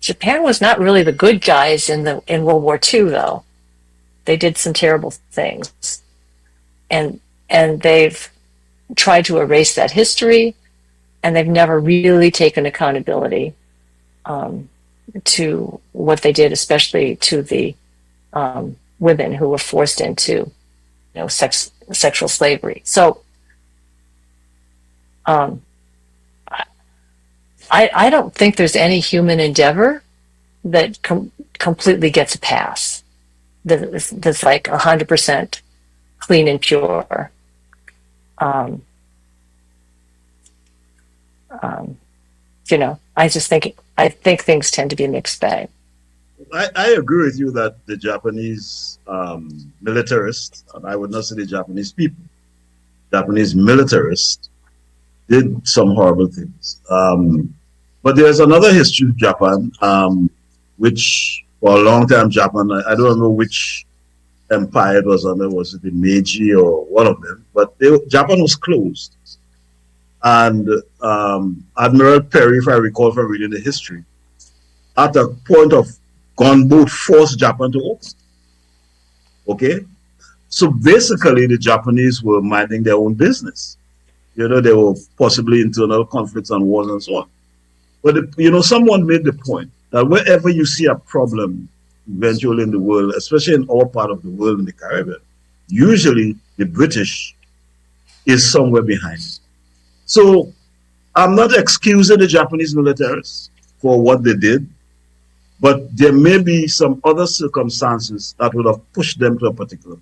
C: Japan was not really the good guys in World War II, though. They did some terrible things, and they've tried to erase that history, and they've never really taken accountability to what they did, especially to the women who were forced into sexual slavery. So I don't think there's any human endeavor that completely gets a pass, that's like 100% clean and pure. I think things tend to be a mixed bag.
D: I agree with you that the Japanese militarists, and I would not say the Japanese people, Japanese militarists did some horrible things. But there's another history of Japan, which for a long time Japan, I don't know which empire it was under, was it the Meiji or one of them, but Japan was closed. And Admiral Perry, if I recall from reading the history, at a point of gunboat forced Japan to open. Okay? So basically the Japanese were minding their own business. There were possibly internal conflicts and wars and so on. But someone made the point that wherever you see a problem eventually in the world, especially in our part of the world in the Caribbean, usually the British is somewhere behind it. So I'm not excusing the Japanese militaries for what they did, but there may be some other circumstances that would have pushed them to a particular.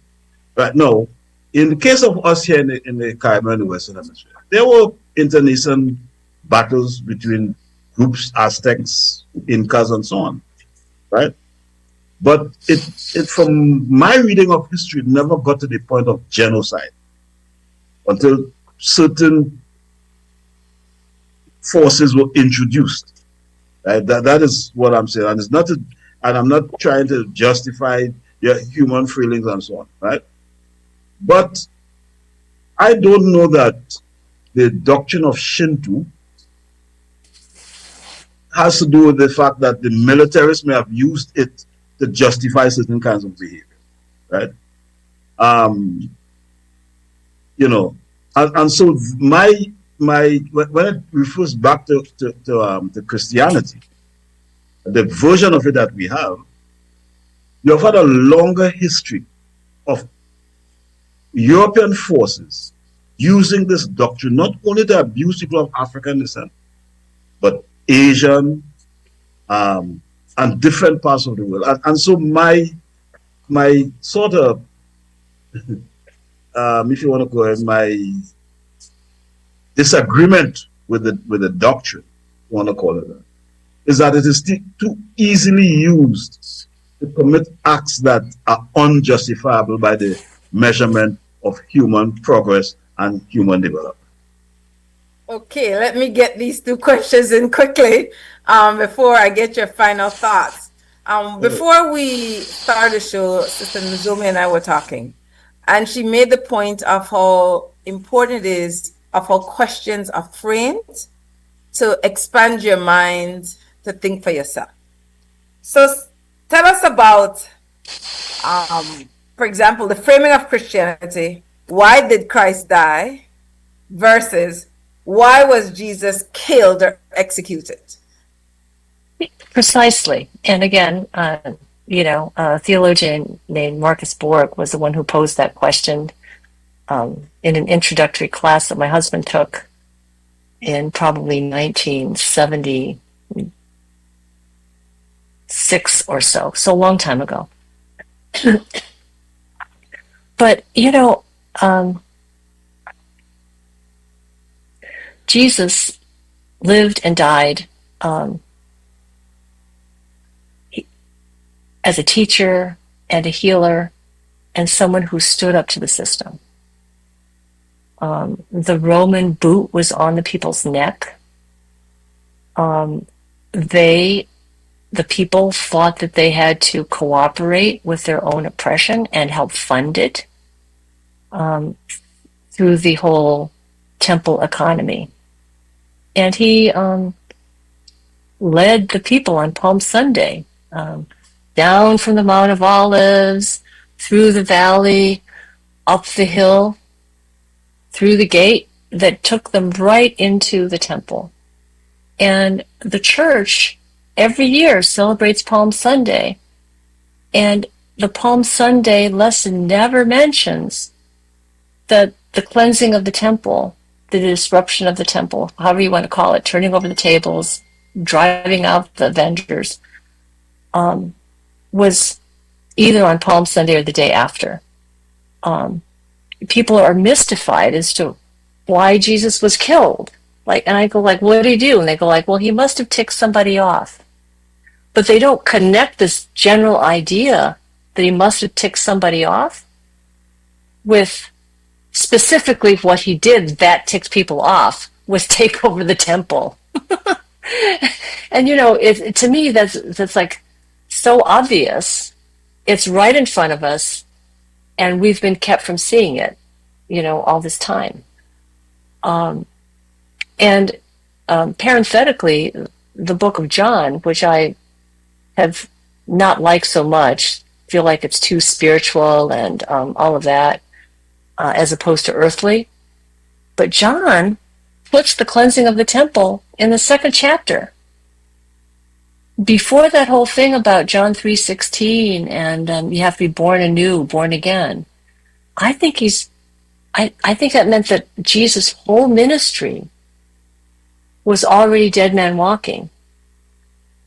D: Right now, in the case of us here in the Caribbean and the Western Hemisphere, there were internecine battles between groups, Aztecs, Incas, and so on, right? But it from my reading of history, it never got to the point of genocide until certain forces were introduced. Right? That is what I'm saying, and it's not, and I'm not trying to justify human feelings and so on, right? But I don't know that the doctrine of Shinto has to do with the fact that the militaries may have used it to justify certain kinds of behavior, right? And so when it refers back to Christianity, the version of it that we have, you have had a longer history of European forces using this doctrine not only to abuse people of African descent, but Asian and different parts of the world. And so my sort of, if you want to call it, my disagreement with the doctrine, you want to call it that, is that it is too easily used to commit acts that are unjustifiable by the measurement of human progress and human development.
B: Okay, let me get these two questions in quickly before I get your final thoughts. Before we start the show, Sister Nozomi and I were talking, and she made the point of how important it is of how questions are framed to expand your mind to think for yourself. So tell us about, for example, the framing of Christianity. Why did Christ die? Versus why was Jesus killed or executed?
C: Precisely. And again, a theologian named Marcus Borg was the one who posed that question in an introductory class that my husband took in probably 1976 or so a long time ago. But, Jesus lived and died as a teacher and a healer and someone who stood up to the system. The Roman boot was on the people's neck. The people thought that they had to cooperate with their own oppression and help fund it through the whole temple economy. And he led the people on Palm Sunday down from the Mount of Olives, through the valley, up the hill, through the gate that took them right into the temple. And the church every year celebrates Palm Sunday. And the Palm Sunday lesson never mentions that the cleansing of the temple, the disruption of the temple, however you want to call it, turning over the tables, driving out the vendors, was either on Palm Sunday or the day after. People are mystified as to why Jesus was killed. And I go what did he do? And they go well, he must have ticked somebody off. But they don't connect this general idea that he must have ticked somebody off with specifically what he did that ticked people off was take over the temple. And to me that's so obvious. It's right in front of us, and we've been kept from seeing it, all this time. Parenthetically, the book of John, which I have not liked so much, feel like it's too spiritual and all of that, as opposed to earthly. But John puts the cleansing of the temple in the 2nd chapter. Before that whole thing about John 3:16 and you have to be born anew, born again, I think that meant that Jesus' whole ministry was already dead man walking.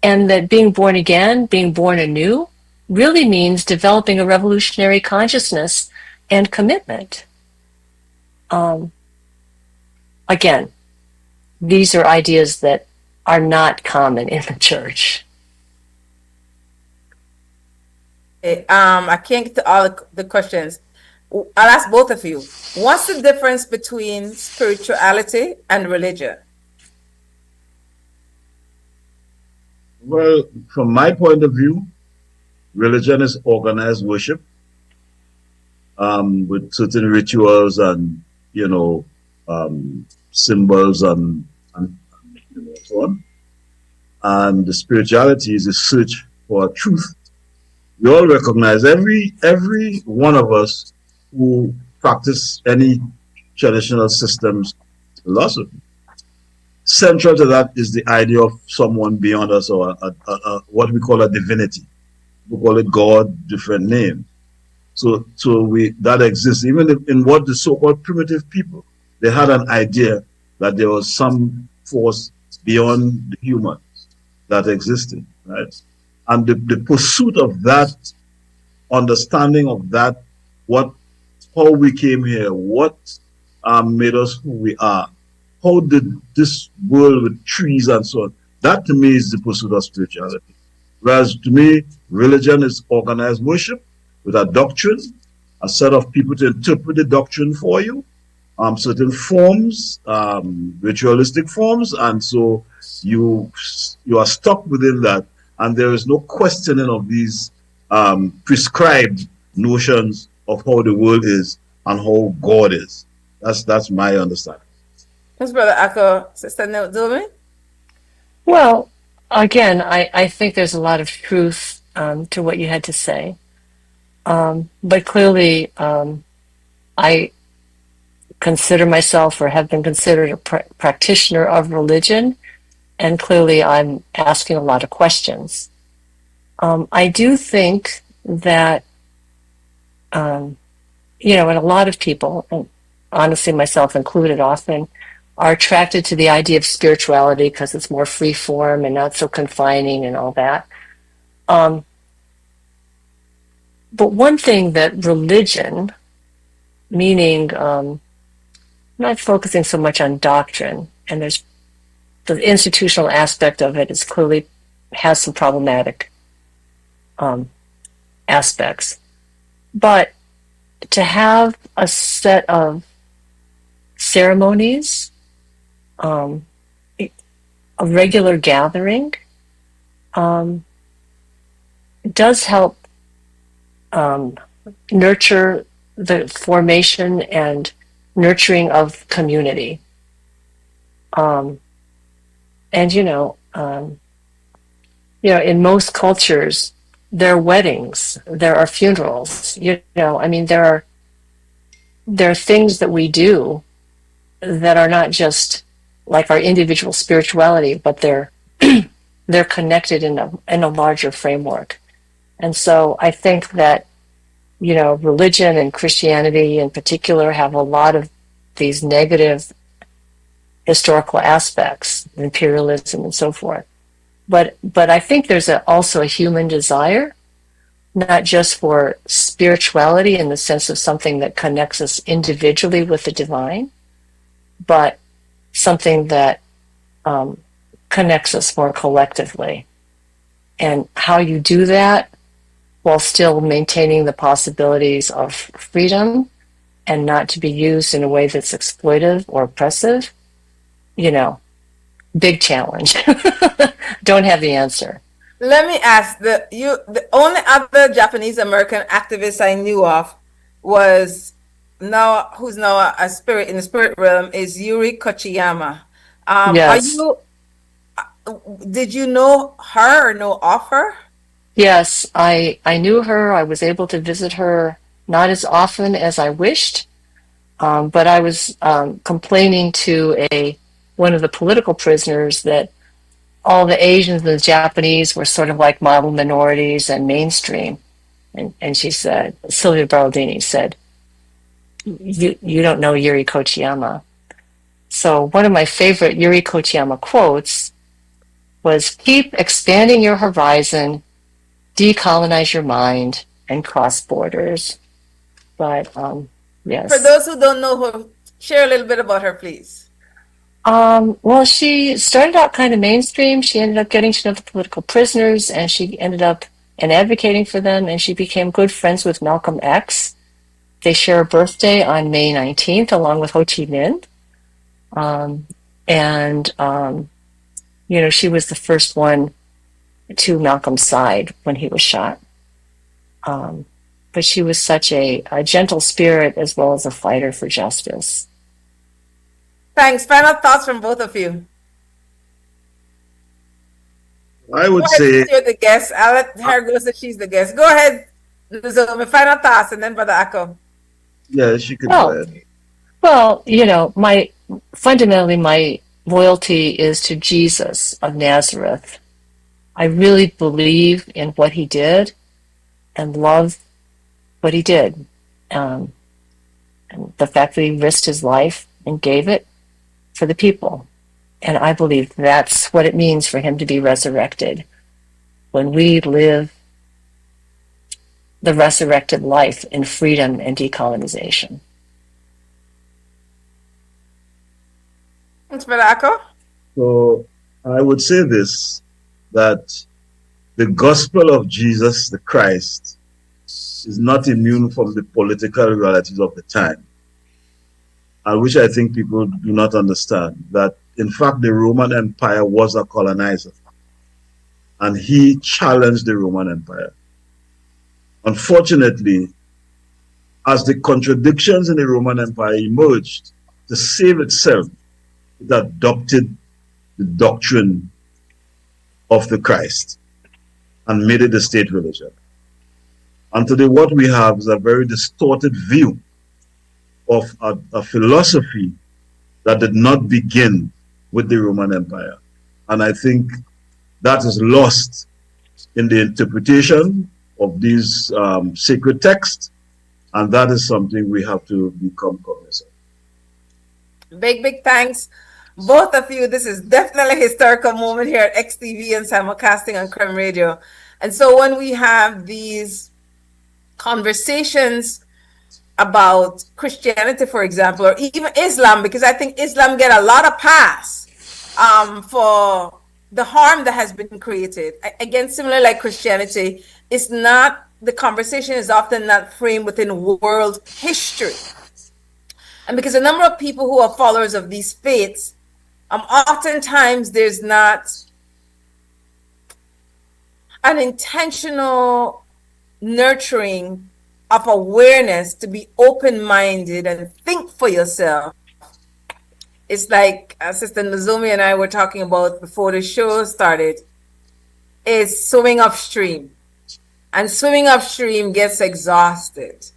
C: And that being born again, being born anew, really means developing a revolutionary consciousness and commitment. Again, these are ideas that are not common in the church.
B: I can't get to all the questions. I'll ask both of you. What's the difference between spirituality and religion?
D: Well, from my point of view, religion is organized worship with certain rituals and, symbols and so on. And the spirituality is a search for truth. We all recognize, every one of us who practice any traditional systems philosophy, central to that is the idea of someone beyond us, or what we call a divinity. We call it God, different name. So that exists. Even in what the so-called primitive people, they had an idea that there was some force beyond the humans that existed, right? And the pursuit of that, understanding of that, how we came here, what made us who we are, how did this world with trees and so on, that to me is the pursuit of spirituality. Whereas to me, religion is organized worship with a doctrine, a set of people to interpret the doctrine for you, certain forms, ritualistic forms, and so you are stuck within that, and there is no questioning of these prescribed notions of how the world is and how God is. That's my understanding.
B: Yes, Brother Akko, Sister Nozomi?
C: Well, again, I think there's a lot of truth to what you had to say. But clearly, I consider myself, or have been considered, a practitioner of religion, and clearly I'm asking a lot of questions. I do think that, and a lot of people, honestly, myself included, often are attracted to the idea of spirituality because it's more free form and not so confining and all that. But one thing that religion, meaning not focusing so much on doctrine, and there's the institutional aspect of it is clearly has some problematic aspects. But to have a set of ceremonies, a regular gathering, does help nurture the formation and nurturing of community. And in most cultures, there are weddings, there are funerals. I mean, there are things that we do that are not just like our individual spirituality, but they're they're connected in a larger framework. And so I think that religion and Christianity in particular have a lot of these negative historical aspects, imperialism and so forth. But I think there's also a human desire, not just for spirituality in the sense of something that connects us individually with the divine, but something that connects us more collectively. And how you do that while still maintaining the possibilities of freedom and not to be used in a way that's exploitive or oppressive, big challenge. Don't have the answer.
B: Let me ask, the only other Japanese American activist I knew of was who's now a spirit in the spirit realm is Yuri Kochiyama.
C: Yes.
B: Did you know her or know of her?
C: Yes, I knew her. I was able to visit her not as often as I wished, but I was complaining to one of the political prisoners that all the Asians and the Japanese were sort of like model minorities and mainstream. And she said, Sylvia Baraldini said, you don't know Yuri Kochiyama. So one of my favorite Yuri Kochiyama quotes was, keep expanding your horizon, decolonize your mind, and cross borders. But yes.
B: For those who don't know her, share a little bit about her, please.
C: Well, she started out kind of mainstream. She ended up getting to know the political prisoners, and she ended up advocating for them, and she became good friends with Malcolm X. They share a birthday on May 19th, along with Ho Chi Minh. She was the first one to Malcolm's side when he was shot. But she was such a gentle spirit as well as a fighter for justice.
B: Thanks. Final thoughts from both of you.
D: I would say
B: you're the guest. I'll let her go so she's the guest. Go ahead, Nozomi. Final thoughts, and then Brother Akko.
D: Yeah, she could go ahead.
C: Well, fundamentally my loyalty is to Jesus of Nazareth. I really believe in what he did and love what he did. And the fact that he risked his life and gave it for the people. And I believe that's what it means for him to be resurrected. When we live the resurrected life in freedom and decolonization.
B: Thanks, Brother Akko.
D: So I would say this, that the gospel of Jesus the Christ is not immune from the political realities of the time, which I think people do not understand, that in fact the Roman Empire was a colonizer, and he challenged the Roman Empire. Unfortunately, as the contradictions in the Roman Empire emerged, to save itself, it adopted the doctrine of the Christ and made it the state religion. And today what we have is a very distorted view of a philosophy that did not begin with the Roman Empire. And I think that is lost in the interpretation of these sacred texts, and that is something we have to become cognizant.
B: Big thanks, both of you. This is definitely a historical moment here at XTV and simulcasting on Creme Radio. And so when we have these conversations about Christianity, for example, or even Islam, because I think Islam get a lot of pass for the harm that has been created. Again, similar like Christianity, it's not, the conversation is often not framed within world history. And because a number of people who are followers of these faiths, oftentimes there's not an intentional nurturing of awareness to be open-minded and think for yourself. It's like Sister Nozomi and I were talking about before the show started, is swimming upstream. And swimming upstream gets exhausted.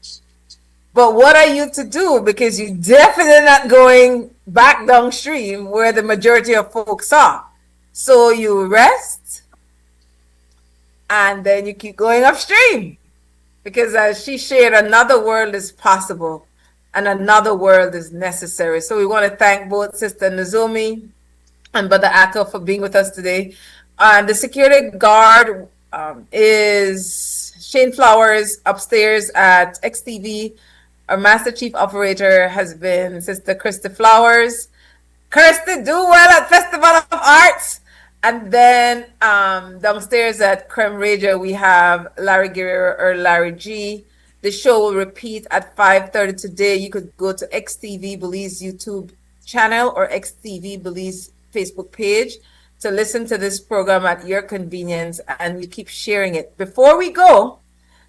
B: But what are you to do? Because you're definitely not going back downstream where the majority of folks are. So you rest and then you keep going upstream. Because as she shared, another world is possible and another world is necessary. So we want to thank both Sister Nozomi and Brother Akko for being with us today. The security guard is Shane Flowers upstairs at XTV. Our Master Chief Operator has been Sister Krista Flowers. Krista, do well at Festival of Arts. And then downstairs at Creme Radio, we have Larry Guerrero or Larry G. The show will repeat at 5:30 today. You could go to XTV Belize YouTube channel or XTV Belize Facebook page to listen to this program at your convenience, and we keep sharing it. Before we go,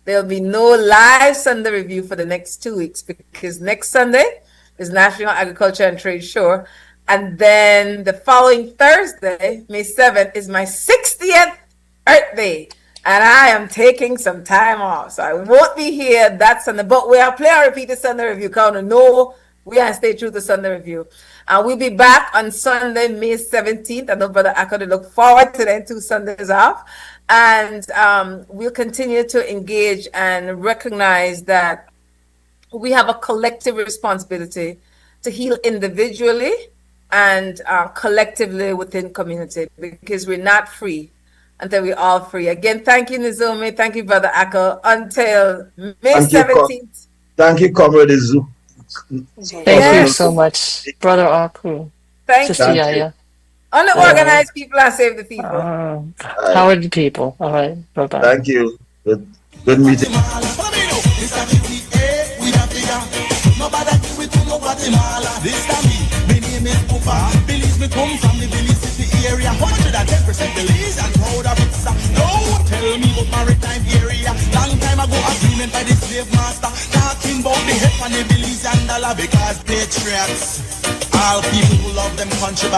B: there'll be no live Sunday review for the next 2 weeks because next Sunday is National Agriculture and Trade Show. And then the following Thursday, May 7th, is my 60th birthday. And I am taking some time off. So I won't be here that Sunday. But we'll play and repeat the Sunday review. Count no, we have to stay true to Sunday review. And we'll be back on Sunday, May 17th. I know Brother Akko look forward to them 2 Sundays off. And we'll continue to engage and recognize that we have a collective responsibility to heal individually and collectively within community, because we're not free until we're all free. Again, thank you, Nozomi. Thank you, Brother Akko. Until May 17th.
D: Thank you, Comrade Izu.
C: Thank you so much, Brother Akko. Sister YaYa.
B: Only organize people and save the people.
C: How are the people? All right. Bye-bye.
D: Thank you. Good meeting.
A: Belize me come from the Belize City area, 110% Belize and proud of it. No, tell me about maritime area. Long time ago, agreement by the slave master, talking about the head on the Belize and dollar, because patriots, all people who love them country bad.